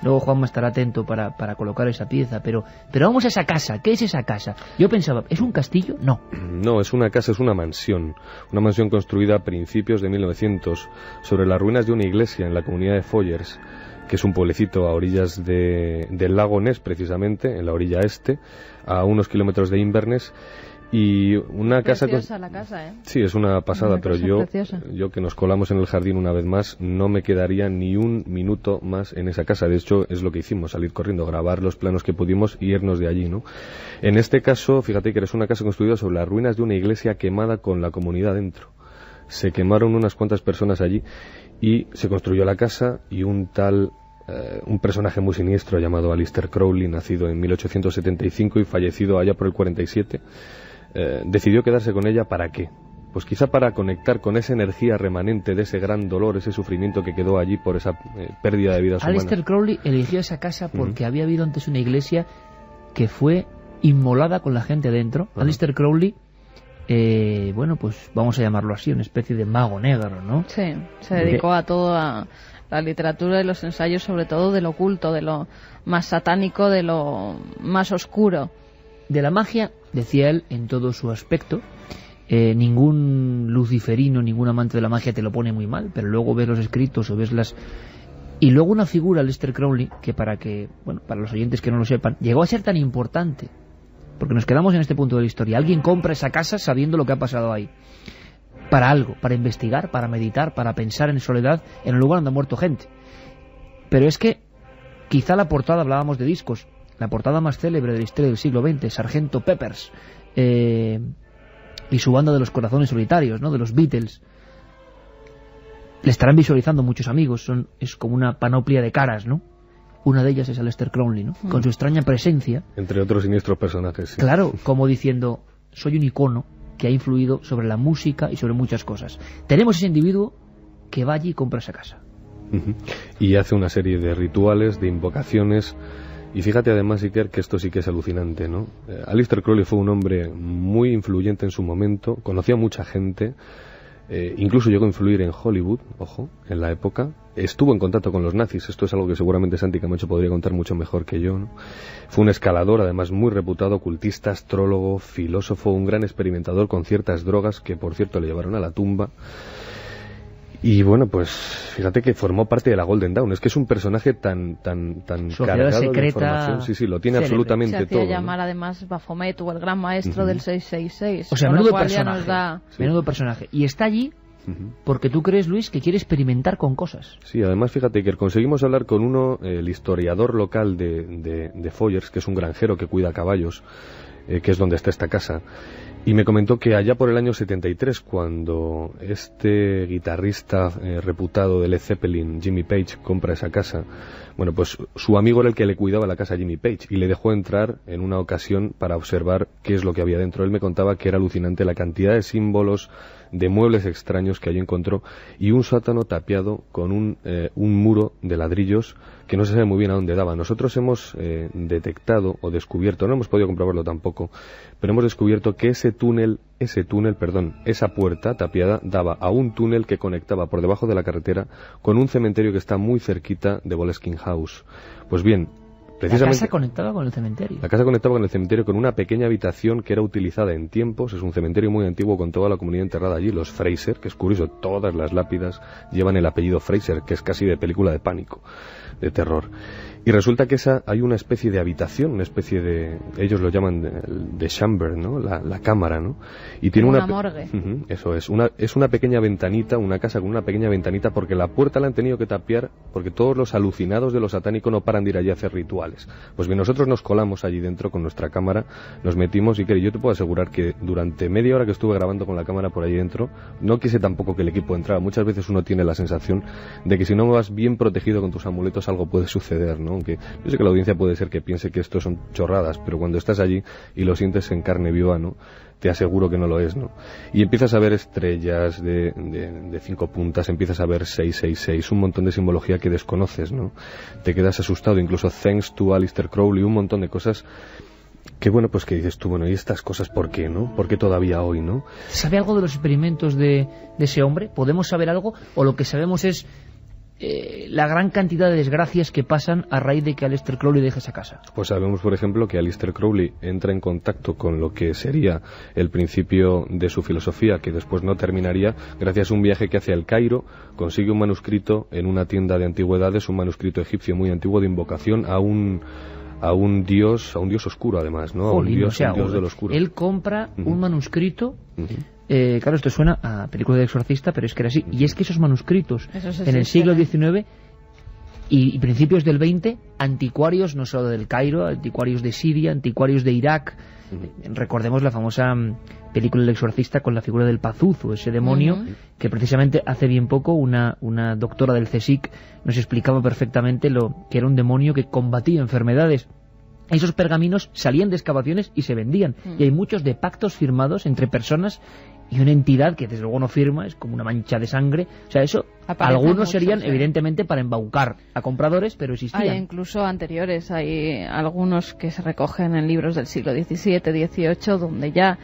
Luego Juanma estará atento para colocar esa pieza, pero vamos a esa casa. ¿Qué es esa casa? Yo pensaba, ¿es un castillo? No. No, es una casa, es una mansión construida a principios de 1900 sobre las ruinas de una iglesia en la comunidad de Foyers, que es un pueblecito a orillas del lago Ness, precisamente, en la orilla este, a unos kilómetros de Inverness. Y una casa... Preciosa la casa, ¿eh? Sí, es una pasada, pero yo que nos colamos en el jardín una vez más, no me quedaría ni un minuto más en esa casa. De hecho, es lo que hicimos, salir corriendo, grabar los planos que pudimos y irnos de allí, ¿no? En este caso, fíjate que es una casa construida sobre las ruinas de una iglesia quemada con la comunidad dentro. Se quemaron unas cuantas personas allí y se construyó la casa, y un tal un personaje muy siniestro llamado Aleister Crowley, nacido en 1875 y fallecido allá por el 47, decidió quedarse con ella. ¿Para qué? Pues quizá para conectar con esa energía remanente de ese gran dolor, ese sufrimiento que quedó allí por esa pérdida de vidas humanas. Aleister Crowley eligió esa casa porque había habido antes una iglesia que fue inmolada con la gente dentro. Aleister Crowley, bueno, pues vamos a llamarlo así, una especie de mago negro, ¿no? Sí, se dedicó a toda la literatura y los ensayos, sobre todo de lo oculto, de lo más satánico, de lo más oscuro. De la magia, decía él, en todo su aspecto. Ningún luciferino, ningún amante de la magia te lo pone muy mal, pero luego ves los escritos o ves las... Y luego una figura, Aleister Crowley, que para los oyentes que no lo sepan, llegó a ser tan importante, porque nos quedamos en este punto de la historia. Alguien compra esa casa sabiendo lo que ha pasado ahí, para algo, para investigar, para meditar, para pensar en soledad, en un lugar donde ha muerto gente. Pero es que quizá la portada, hablábamos de discos, la portada más célebre de la historia del siglo XX, Sgt. Pepper's, y su banda de los corazones solitarios, ¿no?, de los Beatles, le estarán visualizando muchos amigos. Es como una panoplia de caras, ¿no? Una de ellas es Aleister Crowley, ¿no? Con su extraña presencia. Entre otros siniestros personajes, sí. Claro, como diciendo, soy un icono que ha influido sobre la música y sobre muchas cosas. Tenemos ese individuo que va allí y compra esa casa. Y hace una serie de rituales, de invocaciones. Y fíjate además, Iker, que esto sí que es alucinante, ¿no? Aleister Crowley fue un hombre muy influyente en su momento, conocía a mucha gente, incluso llegó a influir en Hollywood, ojo, en la época. Estuvo en contacto con los nazis, esto es algo que seguramente Santi Camacho podría contar mucho mejor que yo, ¿no? Fue un escalador, además muy reputado, ocultista, astrólogo, filósofo, un gran experimentador con ciertas drogas que, por cierto, le llevaron a la tumba. Y bueno, pues fíjate que formó parte de la Golden Dawn. Es que es un personaje tan cargado secreta, de información. Sí, lo tiene célebre. absolutamente se hacía todo, llamar, ¿no? Además, Baphomet, o el gran maestro del 666. O sea, con menudo lo cual personaje. ya nos da... Menudo personaje. Y está allí porque tú crees, Luis, que quiere experimentar con cosas. Sí, además fíjate que conseguimos hablar con uno, el historiador local de Foyers, que es un granjero que cuida caballos, que es donde está esta casa. Y me comentó que allá por el año 73, cuando este guitarrista reputado de Led Zeppelin, Jimmy Page, compra esa casa, bueno, pues su amigo era el que le cuidaba la casa a Jimmy Page y le dejó entrar en una ocasión para observar qué es lo que había dentro. Él me contaba que era alucinante la cantidad de símbolos, de muebles extraños que allí encontró, y un sótano tapiado con un muro de ladrillos que no se sabe muy bien a dónde daba. Nosotros hemos detectado o descubierto, no hemos podido comprobarlo tampoco, pero hemos descubierto que esa puerta tapiada daba a un túnel que conectaba por debajo de la carretera con un cementerio que está muy cerquita de Boleskine House. Pues bien, precisamente, la casa conectaba con el cementerio. La casa conectaba con el cementerio con una pequeña habitación que era utilizada en tiempos. Es un cementerio muy antiguo con toda la comunidad enterrada allí. Los Fraser, que es curioso, todas las lápidas llevan el apellido Fraser, que es casi de película de pánico, de terror. Y resulta que hay una especie de habitación, una especie de... ellos lo llaman de chamber, ¿no? La cámara, ¿no? Y tiene una morgue. Eso es. Es una pequeña ventanita, una casa con una pequeña ventanita, porque la puerta la han tenido que tapiar, porque todos los alucinados de lo satánico no paran de ir allí a hacer rituales. Pues bien, nosotros nos colamos allí dentro con nuestra cámara, nos metimos, y yo te puedo asegurar que durante media hora que estuve grabando con la cámara por allí dentro, no quise tampoco que el equipo entrara. Muchas veces uno tiene la sensación de que si no vas bien protegido con tus amuletos algo puede suceder, ¿no? Aunque yo sé que la audiencia puede ser que piense que esto son chorradas, pero cuando estás allí y lo sientes en carne viva, ¿no?, te aseguro que no lo es, ¿no? Y empiezas a ver estrellas de 5 puntas, empiezas a ver 666, un montón de simbología que desconoces, ¿no? Te quedas asustado, incluso thanks to Aleister Crowley, un montón de cosas que, bueno, pues que dices tú, bueno, ¿y estas cosas por qué, no? ¿Por qué todavía hoy, no? ¿Sabe algo de los experimentos de ese hombre? ¿Podemos saber algo? ¿O lo que sabemos es la gran cantidad de desgracias que pasan a raíz de que Aleister Crowley deje esa casa? Pues sabemos, por ejemplo, que Aleister Crowley entra en contacto con lo que sería el principio de su filosofía, que después no terminaría, gracias a un viaje que hace al Cairo. Consigue un manuscrito en una tienda de antigüedades, un manuscrito egipcio muy antiguo de invocación a un dios oscuro, además, ¿no? Un dios del oscuro. Él compra un manuscrito. Claro, esto suena a película de exorcista, pero es que era así. Y es que esos manuscritos en el siglo XIX Y principios del 20, anticuarios no solo del Cairo, anticuarios de Siria, anticuarios de Irak. Recordemos la famosa película El exorcista con la figura del Pazuzu, ese demonio que precisamente hace bien poco una doctora del CSIC nos explicaba perfectamente lo que era un demonio que combatía enfermedades. Esos pergaminos salían de excavaciones y se vendían, y hay muchos de pactos firmados entre personas y una entidad que desde luego no firma, es como una mancha de sangre. O sea, eso algunos serían evidentemente para embaucar a compradores, pero existían. Hay incluso anteriores, hay algunos que se recogen en libros del siglo XVII, XVIII, donde ya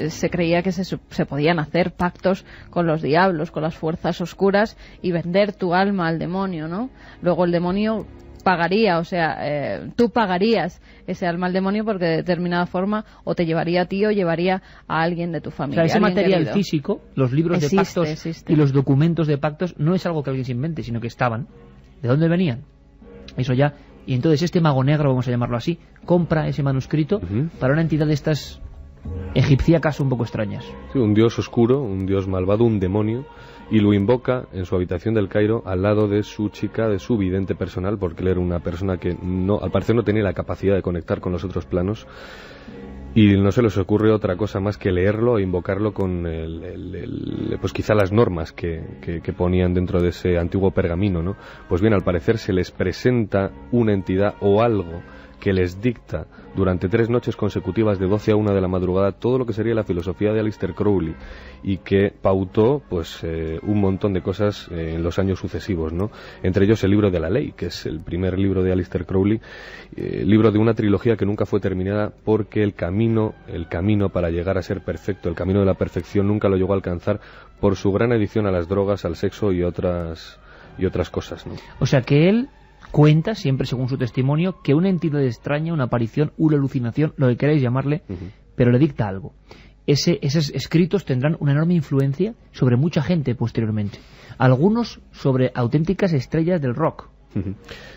se creía que se podían hacer pactos con los diablos, con las fuerzas oscuras, y vender tu alma al demonio, ¿no? Luego el demonio pagaría, o sea, tú pagarías ese alma al demonio porque de determinada forma o te llevaría a ti o llevaría a alguien de tu familia. O sea, ese material querido físico, los libros de pactos y los documentos de pactos, no es algo que alguien se invente, sino que estaban. ¿De dónde venían? Eso ya. Y entonces este mago negro, vamos a llamarlo así, compra ese manuscrito para una entidad de estas egipciacas un poco extrañas. Sí, un dios oscuro, un dios malvado, un demonio, y lo invoca en su habitación del Cairo al lado de su chica, de su vidente personal, porque él era una persona que al parecer no tenía la capacidad de conectar con los otros planos, y no se les ocurre otra cosa más que leerlo e invocarlo con pues quizá las normas que ponían dentro de ese antiguo pergamino, ¿no? Pues bien, al parecer se les presenta una entidad o algo que les dicta durante 3 noches consecutivas de 12 a 1 de la madrugada todo lo que sería la filosofía de Aleister Crowley, y que pautó pues un montón de cosas en los años sucesivos, ¿no? Entre ellos el libro de la ley, que es el primer libro de Aleister Crowley, libro de una trilogía que nunca fue terminada porque el camino para llegar a ser perfecto, el camino de la perfección, nunca lo llegó a alcanzar por su gran adicción a las drogas, al sexo y otras cosas, ¿no? O sea que él cuenta, siempre según su testimonio, que una entidad extraña, una aparición, una alucinación, lo que queráis llamarle, pero le dicta algo. Esos escritos tendrán una enorme influencia sobre mucha gente posteriormente. Algunos sobre auténticas estrellas del rock,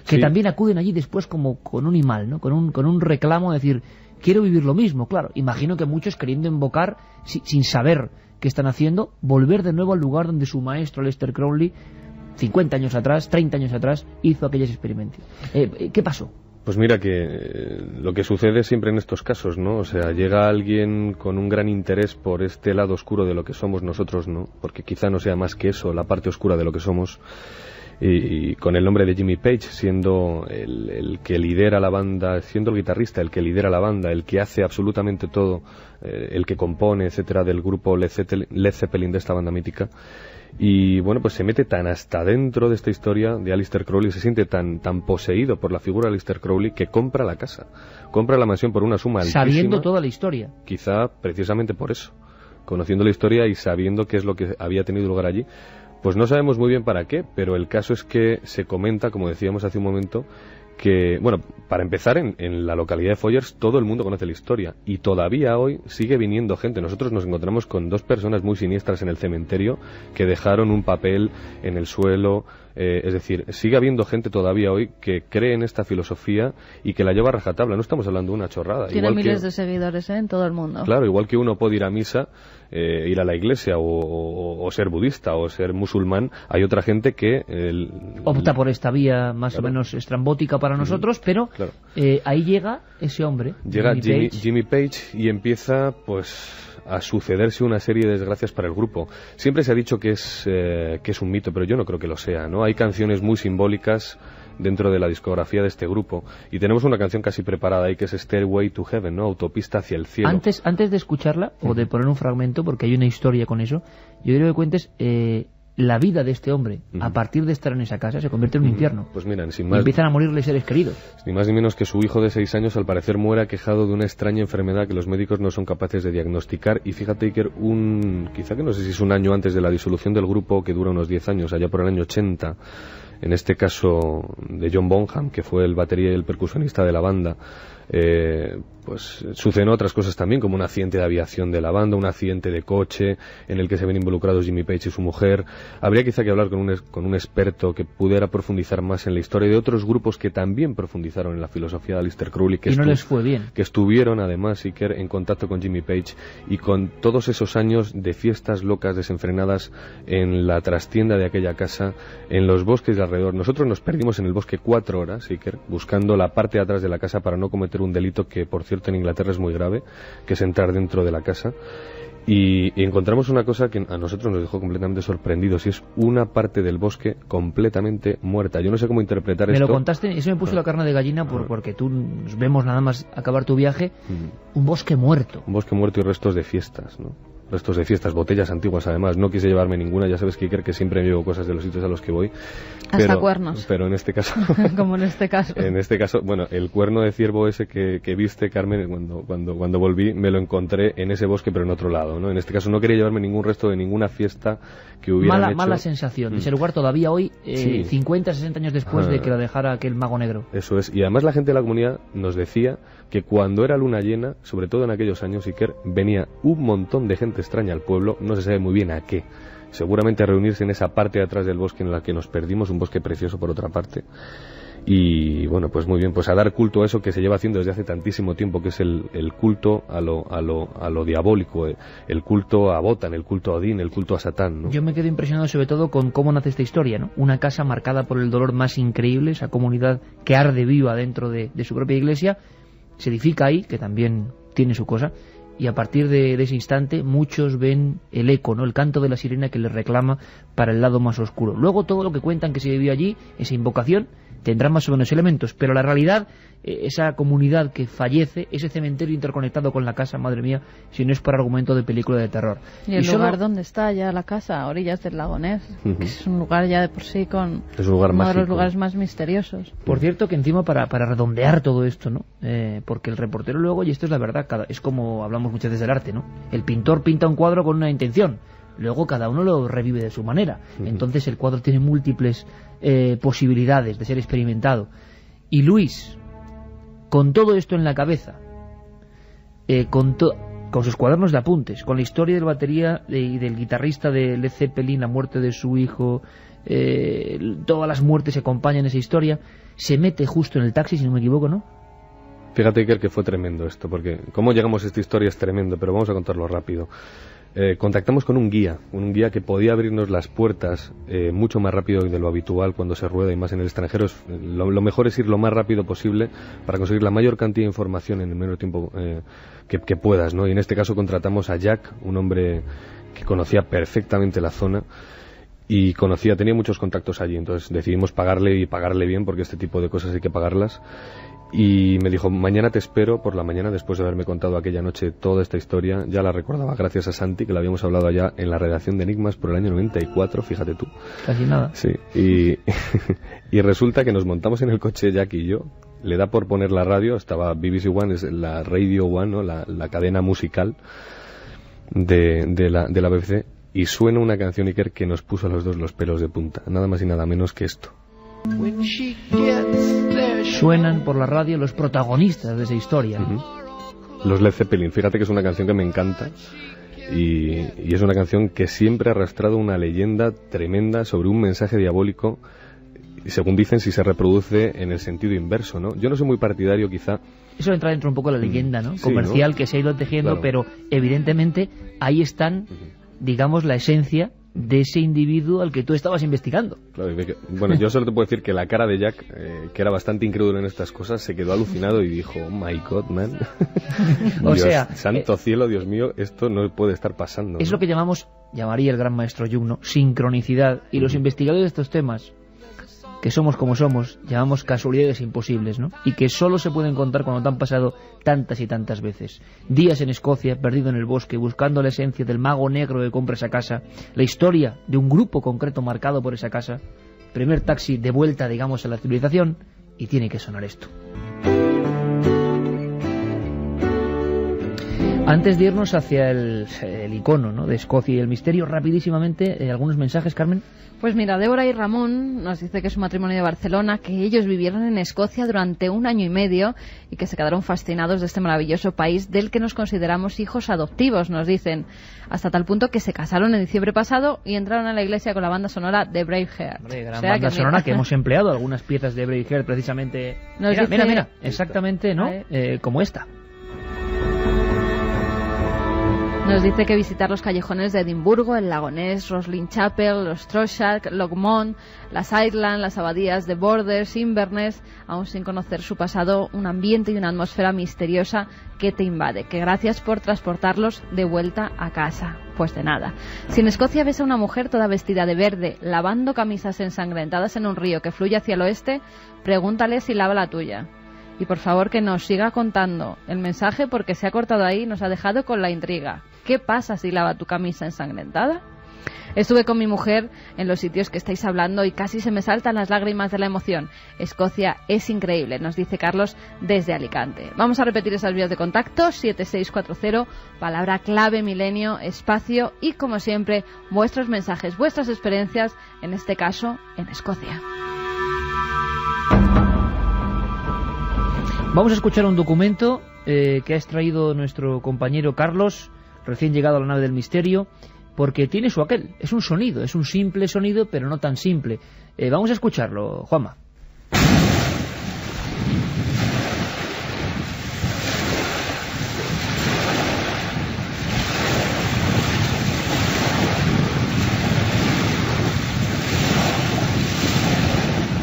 que también acuden allí después como con un imal, ¿no? Con un reclamo, de decir, quiero vivir lo mismo. Claro, imagino que muchos queriendo invocar, sin saber qué están haciendo, volver de nuevo al lugar donde su maestro Aleister Crowley 50 años atrás, 30 años atrás, hizo aquellos experimentos. ¿Qué pasó? Pues mira que lo que sucede siempre en estos casos, ¿no? O sea, llega alguien con un gran interés por este lado oscuro de lo que somos nosotros, ¿no? Porque quizá no sea más que eso, la parte oscura de lo que somos. Y con el nombre de Jimmy Page, siendo el que lidera la banda, siendo el guitarrista, el que lidera la banda, el que hace absolutamente todo, el que compone, etcétera, del grupo Led Zeppelin, de esta banda mítica. Y bueno, pues se mete tan hasta dentro de esta historia de Aleister Crowley, se siente tan poseído por la figura de Aleister Crowley, que compra la casa, compra la mansión por una suma altísima. Sabiendo toda la historia. Quizá precisamente por eso, conociendo la historia y sabiendo qué es lo que había tenido lugar allí. Pues no sabemos muy bien para qué, pero el caso es que se comenta, como decíamos hace un momento, que, bueno, para empezar, en la localidad de Foyers todo el mundo conoce la historia, y todavía hoy sigue viniendo gente. Nosotros nos encontramos con 2 personas muy siniestras en el cementerio que dejaron un papel en el suelo. Es decir, sigue habiendo gente todavía hoy que cree en esta filosofía y que la lleva a rajatabla. No estamos hablando de una chorrada. Tiene miles de seguidores en todo el mundo. Claro, igual que uno puede ir a misa, ir a la iglesia o ser budista o ser musulmán, hay otra gente que opta por esta vía más o menos estrambótica para nosotros, pero ahí llega ese hombre. Llega Jimmy Page y empieza pues a sucederse una serie de desgracias para el grupo. Siempre se ha dicho que es un mito, pero yo no creo que lo sea, ¿no? Hay canciones muy simbólicas dentro de la discografía de este grupo, y tenemos una canción casi preparada ahí que es Stairway to Heaven, ¿no? Autopista hacia el cielo. Antes de escucharla, o de poner un fragmento, porque hay una historia con eso, yo quiero que cuentes la vida de este hombre, a partir de estar en esa casa, se convierte en un infierno. Pues mira, empiezan a morirle seres queridos. Ni más ni menos que su hijo de 6 años al parecer muere aquejado de una extraña enfermedad que los médicos no son capaces de diagnosticar. Y fíjate, Iker, quizá que no sé si es un año antes de la disolución del grupo, que dura unos 10 años, allá por el año 80, en este caso de John Bonham, que fue el batería y el percusionista de la banda, pues suceden otras cosas también, como un accidente de aviación de la banda, un accidente de coche en el que se ven involucrados Jimmy Page y su mujer. Habría quizá que hablar con un experto que pudiera profundizar más en la historia de otros grupos que también profundizaron en la filosofía de Aleister Crowley, y no les fue bien, que estuvieron además, Iker, en contacto con Jimmy Page y con todos esos años de fiestas locas desenfrenadas en la trastienda de aquella casa, en los bosques de alrededor. Nosotros nos perdimos en el bosque 4 horas, Iker, buscando la parte de atrás de la casa para no cometer un delito que, por cierto, en Inglaterra es muy grave, que es entrar dentro de la casa. Y encontramos una cosa que a nosotros nos dejó completamente sorprendidos, y es una parte del bosque completamente muerta. Yo no sé cómo interpretar esto. Me lo contaste y eso me puso la carne de gallina porque tú nos vemos nada más acabar tu viaje, un bosque muerto. Un bosque muerto y restos de fiestas, ¿no? Restos de fiestas, botellas antiguas además. No quise llevarme ninguna, ya sabes, Iker, que siempre me llevo cosas de los sitios a los que voy. Hasta cuernos. Pero en este caso... Como en este caso. En este caso, bueno, el cuerno de ciervo ese que viste, Carmen, cuando volví, me lo encontré en ese bosque, pero en otro lado, ¿no? En este caso no quería llevarme ningún resto de ninguna fiesta que hubieran hecho. Mala sensación. Ese lugar todavía hoy, sí. 50, 60 años después de que lo dejara aquel mago negro. Eso es. Y además la gente de la comunidad nos decía que cuando era luna llena, sobre todo en aquellos años, Iker, venía un montón de gente extraña al pueblo, no se sabe muy bien a qué. Seguramente a reunirse en esa parte de atrás del bosque en la que nos perdimos, un bosque precioso por otra parte. Y bueno, pues muy bien, pues a dar culto a eso que se lleva haciendo desde hace tantísimo tiempo, que es el culto a lo diabólico, el culto a Wotan, el culto a Odín, el culto a Satán, ¿no? Yo me quedo impresionado sobre todo con cómo nace esta historia, ¿no? Una casa marcada por el dolor más increíble, esa comunidad que arde viva dentro de su propia iglesia, se edifica ahí, que también tiene su cosa, y a partir de ese instante muchos ven el eco, ¿no? El canto de la sirena que les reclama para el lado más oscuro. Luego todo lo que cuentan que se vivió allí, esa invocación, tendrá más o menos elementos, pero la realidad, esa comunidad que fallece, ese cementerio interconectado con la casa, madre mía, si no es por argumento de película de terror. Y el lugar donde está ya la casa, a orillas del lago Ness, que es un lugar ya de por sí con es un lugar uno mágico, de los lugares más misteriosos. Por cierto, que encima para redondear todo esto, ¿no? Porque el reportero luego, y esto es la verdad, es como hablamos muchas veces del arte, ¿no? El pintor pinta un cuadro con una intención, luego cada uno lo revive de su manera. Entonces el cuadro tiene múltiples posibilidades de ser experimentado. Y Luis, con todo esto en la cabeza, con sus cuadernos de apuntes, con la historia del batería y del guitarrista de Led Zeppelin, la muerte de su hijo, todas las muertes que acompañan esa historia, se mete justo en el taxi, si no me equivoco, ¿no? Fíjate, Iker, que fue tremendo esto, porque cómo llegamos a esta historia es tremendo, pero vamos a contarlo rápido. Contactamos con un guía que podía abrirnos las puertas mucho más rápido de lo habitual cuando se rueda, y más en el extranjero. Lo mejor es ir lo más rápido posible para conseguir la mayor cantidad de información en el menor tiempo que puedas, ¿no? Y en este caso contratamos a Jack, un hombre que conocía perfectamente la zona y tenía muchos contactos allí, entonces decidimos pagarle bien, porque este tipo de cosas hay que pagarlas. Y me dijo, mañana te espero por la mañana, después de haberme contado aquella noche toda esta historia. Ya la recordaba gracias a Santi, que la habíamos hablado allá en la redacción de Enigmas por el año 94, fíjate tú. Casi nada. Sí, y resulta que nos montamos en el coche, Jack y yo, le da por poner la radio, estaba BBC One, es la Radio One, ¿no? la cadena musical de la BBC, y suena una canción, Iker, que nos puso a los dos los pelos de punta, nada más y nada menos que esto. Suenan por la radio los protagonistas de esa historia. Los Led Zeppelin. Fíjate que es una canción que me encanta y es una canción que siempre ha arrastrado una leyenda tremenda sobre un mensaje diabólico, y según dicen, si se reproduce en el sentido inverso, ¿no? Yo no soy muy partidario, quizá. Eso entra dentro un poco de la leyenda, ¿no? Sí, comercial, ¿no? Que se ha ido tejiendo, claro. Pero evidentemente ahí están, digamos, la esencia de ese individuo al que tú estabas investigando. Claro, bueno, yo solo te puedo decir que la cara de Jack, que era bastante incrédulo en estas cosas, se quedó alucinado y dijo, oh my God, man. O Dios, sea, santo cielo, Dios mío, esto no puede estar pasando, es, ¿no?, lo que llamaría el gran maestro Jung, ¿no? Sincronicidad. Y los investigadores de estos temas, que somos como somos, llamamos casualidades imposibles, ¿no? Y que solo se pueden contar cuando te han pasado tantas y tantas veces. Días en Escocia, perdido en el bosque, buscando la esencia del mago negro que compra esa casa, la historia de un grupo concreto marcado por esa casa, primer taxi de vuelta, digamos, a la civilización, y tiene que sonar esto. Antes de irnos hacia el icono, ¿no?, de Escocia y el misterio, rapidísimamente, algunos mensajes, Carmen. Pues mira, Débora y Ramón nos dice que es un matrimonio de Barcelona, que ellos vivieron en Escocia durante 1 año y medio y que se quedaron fascinados de este maravilloso país del que nos consideramos hijos adoptivos, nos dicen, hasta tal punto que se casaron en diciembre pasado y entraron a la iglesia con la banda sonora de Braveheart. Gran banda sonora que hemos empleado algunas piezas de Braveheart precisamente. Mira, exactamente, ¿no? Como esta. Nos dice que visitar los callejones de Edimburgo, el Lago Ness, Roslin Chapel, los Trossachs, Longmont, las Highlands, las abadías de Borders, Inverness, aún sin conocer su pasado, un ambiente y una atmósfera misteriosa que te invade. Que gracias por transportarlos de vuelta a casa. Pues de nada. Si en Escocia ves a una mujer toda vestida de verde, lavando camisas ensangrentadas en un río que fluye hacia el oeste, pregúntale si lava la tuya. Y por favor que nos siga contando el mensaje, porque se ha cortado ahí y nos ha dejado con la intriga. ¿Qué pasa si lava tu camisa ensangrentada? Estuve con mi mujer en los sitios que estáis hablando y casi se me saltan las lágrimas de la emoción. Escocia es increíble, nos dice Carlos desde Alicante. Vamos a repetir esas vías de contacto: 7640, palabra clave milenio, espacio y, como siempre, vuestros mensajes, vuestras experiencias, en este caso, en Escocia. Vamos a escuchar un documento que ha extraído nuestro compañero Carlos, recién llegado a la nave del misterio, porque tiene su aquel. Es un sonido, es un simple sonido, pero no tan simple. Vamos a escucharlo, Juanma.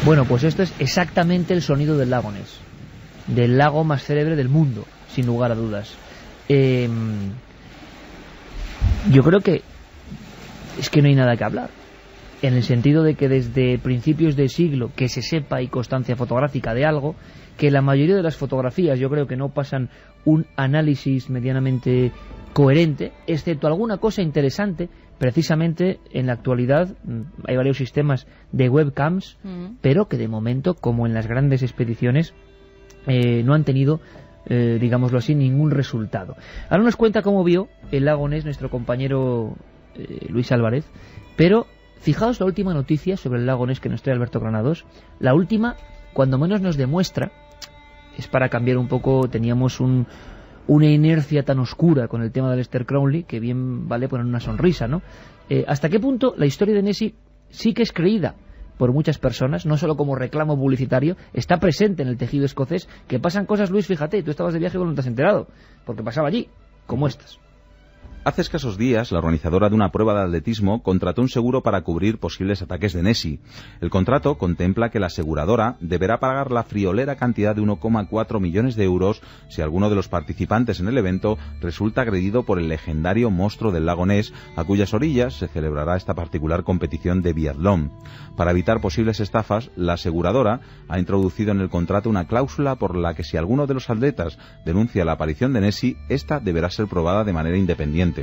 Bueno, pues esto es exactamente el sonido del lago Ness, del lago más célebre del mundo, sin lugar a dudas. Yo creo que es que no hay nada que hablar, en el sentido de que desde principios del siglo que se sepa hay constancia fotográfica de algo, que la mayoría de las fotografías yo creo que no pasan un análisis medianamente coherente, excepto alguna cosa interesante. Precisamente en la actualidad hay varios sistemas de webcams, pero que de momento, como en las grandes expediciones, no han tenido, digámoslo así, ningún resultado. Ahora nos cuenta cómo vio el lago Ness nuestro compañero Luis Álvarez, pero fijaos la última noticia sobre el lago Ness que nos trae Alberto Granados. La última, cuando menos nos demuestra, es para cambiar un poco, teníamos una inercia tan oscura con el tema de Aleister Crowley, que bien vale poner una sonrisa, ¿no? ¿Hasta qué punto la historia de Nessie sí que es creída por muchas personas, no solo como reclamo publicitario, está presente en el tejido escocés? Que pasan cosas, Luis, fíjate, tú estabas de viaje cuando no te has enterado, porque pasaba allí, como estas. Hace escasos días, la organizadora de una prueba de atletismo contrató un seguro para cubrir posibles ataques de Nessie. El contrato contempla que la aseguradora deberá pagar la friolera cantidad de 1,4 millones de euros si alguno de los participantes en el evento resulta agredido por el legendario monstruo del lago Ness, a cuyas orillas se celebrará esta particular competición de biatlón. Para evitar posibles estafas, la aseguradora ha introducido en el contrato una cláusula por la que si alguno de los atletas denuncia la aparición de Nessie, esta deberá ser probada de manera independiente.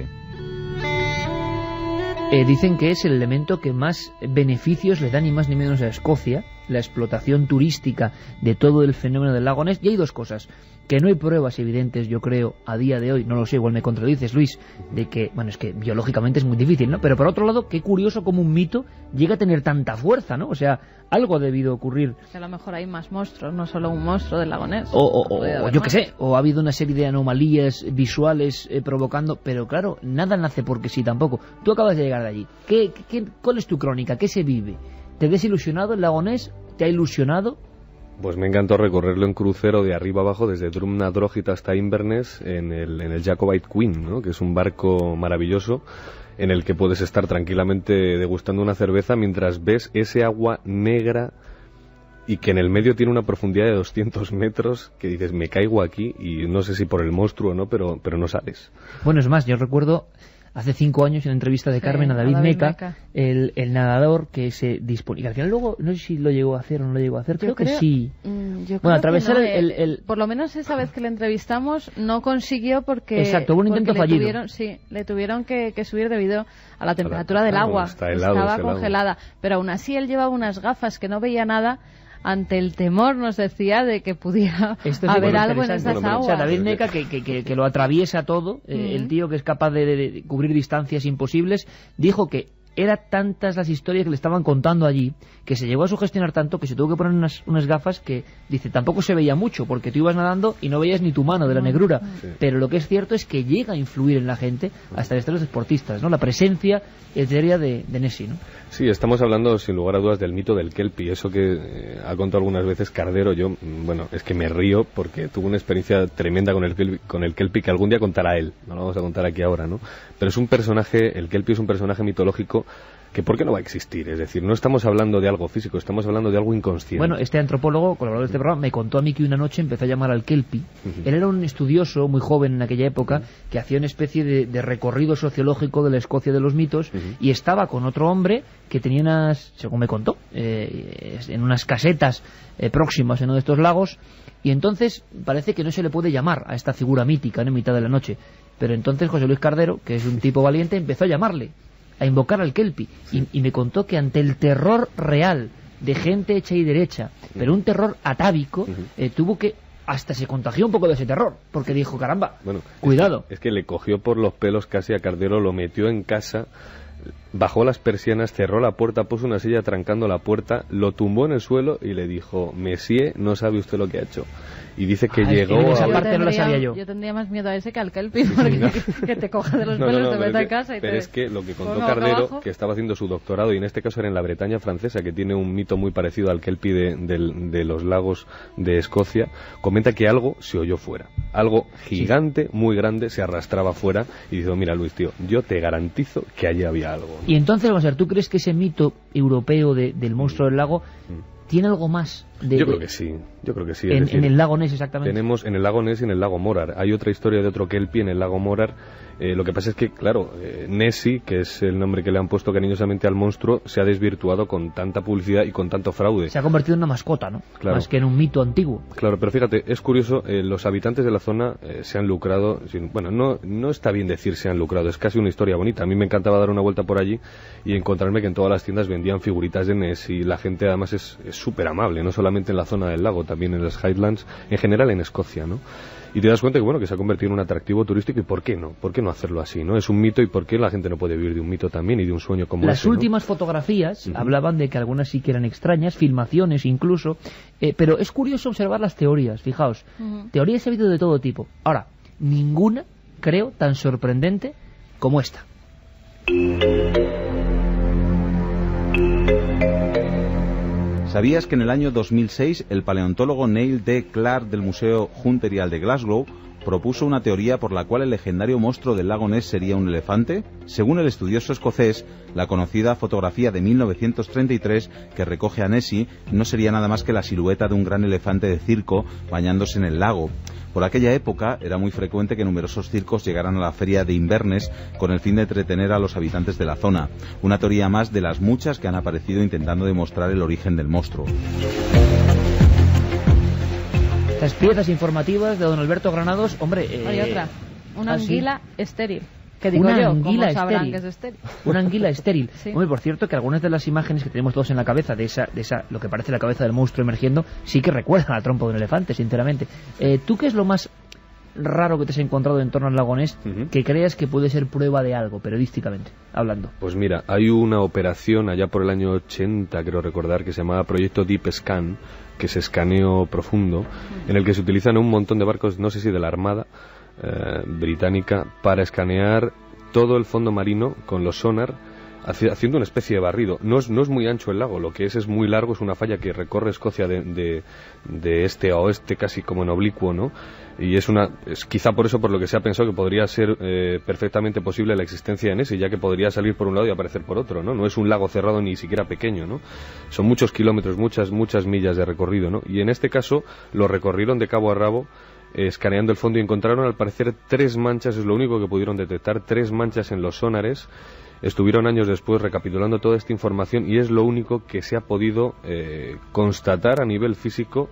Dicen que es el elemento que más beneficios le da ni más ni menos a Escocia, la explotación turística de todo el fenómeno del lago Ness. Y hay dos cosas, que no hay pruebas evidentes, yo creo, a día de hoy, no lo sé, igual me contradices, Luis, de que, bueno, es que biológicamente es muy difícil, ¿no? Pero por otro lado, qué curioso cómo un mito llega a tener tanta fuerza, ¿no? O sea, algo ha debido ocurrir. Que a lo mejor hay más monstruos, no solo un monstruo del lago Ness. O yo qué sé, o ha habido una serie de anomalías visuales provocando, pero claro, nada nace porque sí tampoco. Tú acabas de llegar de allí. ¿Cuál es tu crónica? ¿Qué se vive? ¿Te desilusionado el lago Ness? ¿Te ha ilusionado? Pues me encantó recorrerlo en crucero de arriba abajo, desde Drumnadroghit hasta Inverness, en el Jacobite Queen, ¿no? Que es un barco maravilloso en el que puedes estar tranquilamente degustando una cerveza mientras ves ese agua negra y que en el medio tiene una profundidad de 200 metros que dices, me caigo aquí, y no sé si por el monstruo o no, pero no sales. Bueno, es más, yo recuerdo hace 5 años en la entrevista de Carmen a David Meca, el nadador que se disponía. Al final luego, no sé si lo llegó a hacer o no lo llegó a hacer, creo que sí. Bueno, atravesar no, por lo menos esa vez que le entrevistamos no consiguió porque... Exacto, hubo un intento fallido. Le tuvieron que subir debido a la temperatura del agua. Está helado, estaba congelada. Pero aún así él llevaba unas gafas que no veía nada, ante el temor, nos decía, de que pudiera haber algo en esas aguas. O sea, David Neca, que lo atraviesa todo, el tío que es capaz de cubrir distancias imposibles, dijo que era tantas las historias que le estaban contando allí, que se llegó a sugestionar tanto que se tuvo que poner unas gafas que, dice, tampoco se veía mucho, porque tú ibas nadando y no veías ni tu mano de la negrura. Sí. Pero lo que es cierto es que llega a influir en la gente, hasta en los deportistas, ¿no? La presencia etérea de Nessie, ¿no? Sí, estamos hablando sin lugar a dudas del mito del kelpie, eso que ha contado algunas veces Cardero. Yo, bueno, es que me río porque tuve una experiencia tremenda con el kelpie que algún día contará él, no lo vamos a contar aquí ahora, ¿no? Pero es un personaje, el kelpie es un personaje mitológico que ¿por qué no va a existir? Es decir, no estamos hablando de algo físico, estamos hablando de algo inconsciente. Bueno, este antropólogo, colaborador de este programa, me contó a mí que una noche empezó a llamar al kelpie. Él era un estudioso muy joven en aquella época que hacía una especie de recorrido sociológico de la Escocia de los mitos y estaba con otro hombre que tenía unas, según me contó, en unas casetas próximas en uno de estos lagos, y entonces parece que no se le puede llamar a esta figura mítica en mitad de la noche. Pero entonces José Luis Cardero, que es un tipo valiente, empezó a llamarle, a invocar al kelpie, y me contó que ante el terror real de gente hecha y derecha, pero un terror atávico, tuvo que, hasta se contagió un poco de ese terror, porque dijo, caramba, bueno, cuidado. Es que le cogió por los pelos casi a Cardero, lo metió en casa, bajó las persianas, cerró la puerta, puso una silla trancando la puerta, lo tumbó en el suelo y le dijo, Messier, no sabe usted lo que ha hecho. Y dice que llegó a... Esa parte no la sabía yo. Yo tendría más miedo a ese que al kelpie, porque que te coja de los pelos, te meta en casa y pero es que lo que contó Cardero, que estaba haciendo su doctorado, y en este caso era en la Bretaña francesa, que tiene un mito muy parecido al kelpie de los lagos de Escocia, comenta que algo se oyó fuera. Algo gigante, muy grande, se arrastraba fuera, y dijo, mira Luis, tío, yo te garantizo que allí había algo. Y entonces, vamos a ver, ¿tú crees que ese mito europeo del monstruo del lago tiene algo más de...? Yo creo que sí, yo creo que sí. En el lago Ness, exactamente. Tenemos en el lago Ness y en el lago Morar. Hay otra historia de otro kelpie en el lago Morar. Lo que pasa es que, claro, Nessie, que es el nombre que le han puesto cariñosamente al monstruo, se ha desvirtuado con tanta publicidad y con tanto fraude. Se ha convertido en una mascota, ¿no? Claro. Más que en un mito antiguo. Claro, pero fíjate, es curioso, los habitantes de la zona se han lucrado, bueno, no está bien decir se han lucrado, es casi una historia bonita. A mí me encantaba dar una vuelta por allí y encontrarme que en todas las tiendas vendían figuritas de Nessie, y la gente además es súper amable, no solamente en la zona del lago, también en las Highlands, en general en Escocia, ¿no? Y te das cuenta que, bueno, que se ha convertido en un atractivo turístico, y ¿por qué no? ¿Por qué no hacerlo así, no? Es un mito, y ¿por qué la gente no puede vivir de un mito también y de un sueño como ese? Las últimas fotografías hablaban de que algunas sí que eran extrañas, filmaciones incluso, pero es curioso observar las teorías, fijaos. Teorías ha habido de todo tipo. Ahora, ninguna, creo, tan sorprendente como esta. ¿Sabías que en el año 2006 el paleontólogo Neil D. Clark del Museo Hunterial de Glasgow propuso una teoría por la cual el legendario monstruo del lago Ness sería un elefante? Según el estudioso escocés, la conocida fotografía de 1933 que recoge a Nessie no sería nada más que la silueta de un gran elefante de circo bañándose en el lago. Por aquella época era muy frecuente que numerosos circos llegaran a la feria de Inverness con el fin de entretener a los habitantes de la zona. Una teoría más de las muchas que han aparecido intentando demostrar el origen del monstruo. Estas piezas informativas de don Alberto Granados, hombre... Hay otra, una anguila estéril. Que digo una yo, anguila ¿cómo sabrán que es estéril? Una anguila estéril. Sí. Hombre, por cierto, que algunas de las imágenes que tenemos todos en la cabeza de esa lo que parece la cabeza del monstruo emergiendo, sí que recuerdan al trompo de un elefante, sinceramente. ¿Tú qué es lo más raro que te has encontrado en torno al lago Ness que creas que puede ser prueba de algo, periodísticamente hablando? Pues mira, hay una operación allá por el año 80, creo recordar, que se llamaba Proyecto Deep Scan, que es escaneo profundo, en el que se utilizan un montón de barcos, no sé si de la Armada británica, para escanear todo el fondo marino con los sonar, haciendo una especie de barrido. No es muy ancho el lago, lo que es muy largo, es una falla que recorre Escocia de este a oeste, casi como en oblicuo, ¿no? Y es quizá por eso por lo que se ha pensado que podría ser perfectamente posible la existencia de Nessie, ya que podría salir por un lado y aparecer por otro, ¿no? No es un lago cerrado ni siquiera pequeño, ¿no? Son muchos kilómetros, muchas millas de recorrido, ¿no? Y en este caso lo recorrieron de cabo a rabo, escaneando el fondo, y encontraron al parecer 3 manchas, es lo único que pudieron detectar, 3 manchas en los sonares. Estuvieron años después recapitulando toda esta información y es lo único que se ha podido constatar a nivel físico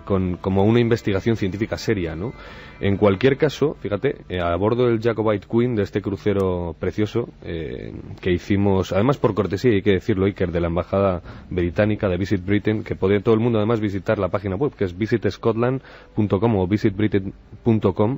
como una investigación científica seria, ¿no? En cualquier caso, fíjate, a bordo del Jacobite Queen, de este crucero precioso que hicimos, además por cortesía, hay que decirlo, Iker, de la Embajada Británica de Visit Britain, que puede todo el mundo además visitar la página web, que es visitscotland.com o visitbritain.com,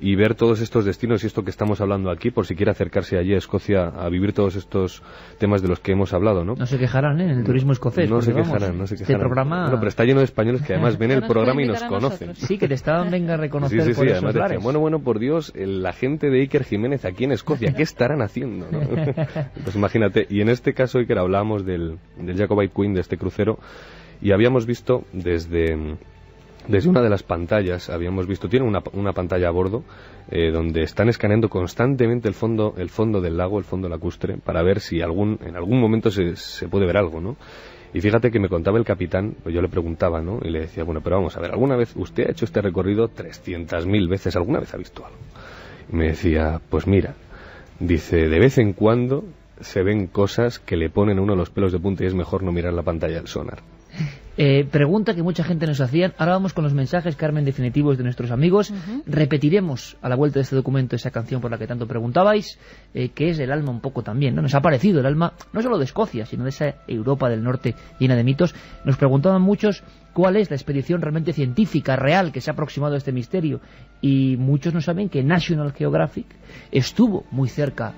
y ver todos estos destinos y esto que estamos hablando aquí, por si quiere acercarse allí a Escocia a vivir todos estos temas de los que hemos hablado, ¿no? No se quejarán, ¿eh? En el turismo escocés. No se vamos, quejarán, no se este quejarán. programa... Bueno, pero está lleno de españoles que además ven el programa y nos conocen. Sí, que te estaban venga a reconocer sí, por esos además lares. decían, bueno, por Dios, la gente de Iker Jiménez aquí en Escocia, ¿qué estarán haciendo? ¿No? Pues imagínate, y en este caso, Iker, hablábamos del Jacobite Queen, de este crucero, y habíamos visto desde una de las pantallas, tiene una pantalla a bordo, donde están escaneando constantemente el fondo del lago, el fondo lacustre, para ver si en algún momento se puede ver algo, ¿no? Y fíjate que me contaba el capitán, pues yo le preguntaba, ¿no? Y le decía, bueno, pero vamos a ver, ¿alguna vez usted ha hecho este recorrido 300.000 veces? ¿Alguna vez ha visto algo? Y me decía, pues mira, dice, de vez en cuando se ven cosas que le ponen a uno los pelos de punta y es mejor no mirar la pantalla del sonar. Pregunta que mucha gente nos hacía. Ahora vamos con los mensajes, Carmen, definitivos de nuestros amigos. Repetiremos a la vuelta de este documento esa canción por la que tanto preguntabais, que es el alma un poco también, ¿no? Nos ha parecido el alma no solo de Escocia, sino de esa Europa del Norte llena de mitos. Nos preguntaban muchos cuál es la expedición realmente científica, real, que se ha aproximado a este misterio, y muchos no saben que National Geographic estuvo muy cerca,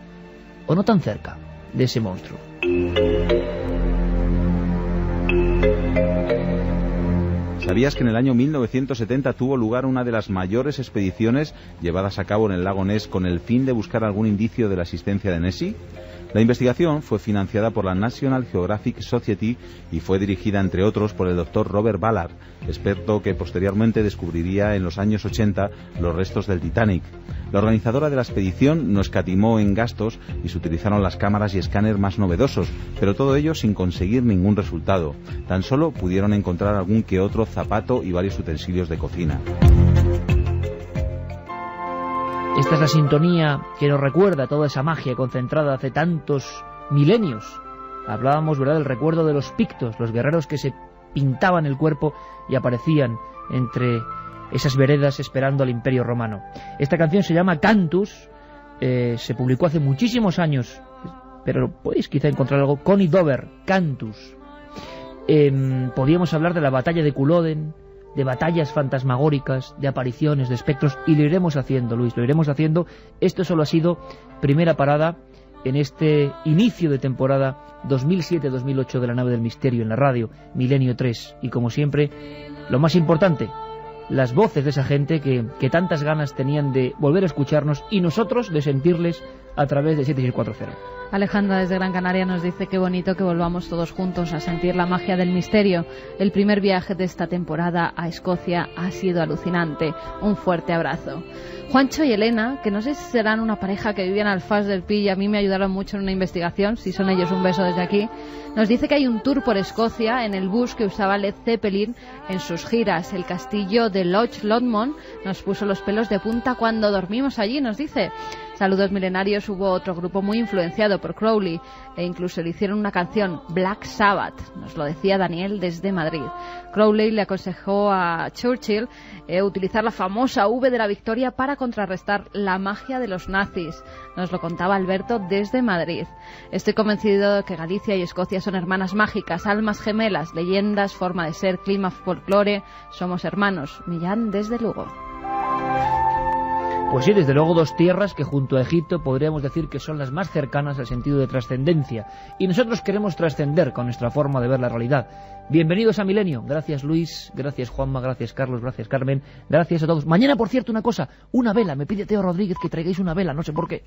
o no tan cerca, de ese monstruo. ¿Sabías que en el año 1970 tuvo lugar una de las mayores expediciones llevadas a cabo en el lago Ness con el fin de buscar algún indicio de la existencia de Nessie? La investigación fue financiada por la National Geographic Society y fue dirigida, entre otros, por el Dr. Robert Ballard, experto que posteriormente descubriría en los años 80 los restos del Titanic. La organizadora de la expedición no escatimó en gastos y se utilizaron las cámaras y escáner más novedosos, pero todo ello sin conseguir ningún resultado. Tan solo pudieron encontrar algún que otro zapato y varios utensilios de cocina. Esta es la sintonía que nos recuerda toda esa magia concentrada hace tantos milenios. Hablábamos, ¿verdad?, del recuerdo de los pictos, los guerreros que se pintaban el cuerpo y aparecían entre esas veredas esperando al Imperio Romano. Esta canción se llama Cantus, se publicó hace muchísimos años, pero podéis quizá encontrar algo. Connie Dover, Cantus. Podíamos hablar de la batalla de Culloden, de batallas fantasmagóricas, de apariciones, de espectros, y lo iremos haciendo, Luis, lo iremos haciendo. Esto solo ha sido primera parada en este inicio de temporada 2007-2008 de la Nave del Misterio en la radio, Milenio 3, y como siempre, lo más importante, las voces de esa gente que tantas ganas tenían de volver a escucharnos y nosotros de sentirles a través de 7640. Alejandra desde Gran Canaria nos dice qué bonito que volvamos todos juntos a sentir la magia del misterio. El primer viaje de esta temporada a Escocia ha sido alucinante. Un fuerte abrazo. Juancho y Elena, que no sé si serán una pareja que vivían al Fast del Pi y a mí me ayudaron mucho en una investigación, si son ellos, un beso desde aquí, nos dice que hay un tour por Escocia en el bus que usaba Led Zeppelin en sus giras. El castillo de Loch Lomond nos puso los pelos de punta cuando dormimos allí, nos dice. Saludos milenarios. Hubo otro grupo muy influenciado por Crowley e incluso le hicieron una canción, Black Sabbath, nos lo decía Daniel desde Madrid. Crowley le aconsejó a Churchill utilizar la famosa V de la Victoria para contrarrestar la magia de los nazis. Nos lo contaba Alberto desde Madrid. Estoy convencido de que Galicia y Escocia son hermanas mágicas, almas gemelas, leyendas, forma de ser, clima, folclore. Somos hermanos. Millán desde Lugo. Pues sí, desde luego dos tierras que junto a Egipto podríamos decir que son las más cercanas al sentido de trascendencia. Y nosotros queremos trascender con nuestra forma de ver la realidad. Bienvenidos a Milenio. Gracias Luis, gracias Juanma, gracias Carlos, gracias Carmen, gracias a todos. Mañana, por cierto, una cosa, una vela. Me pide Teo Rodríguez que traigáis una vela, no sé por qué.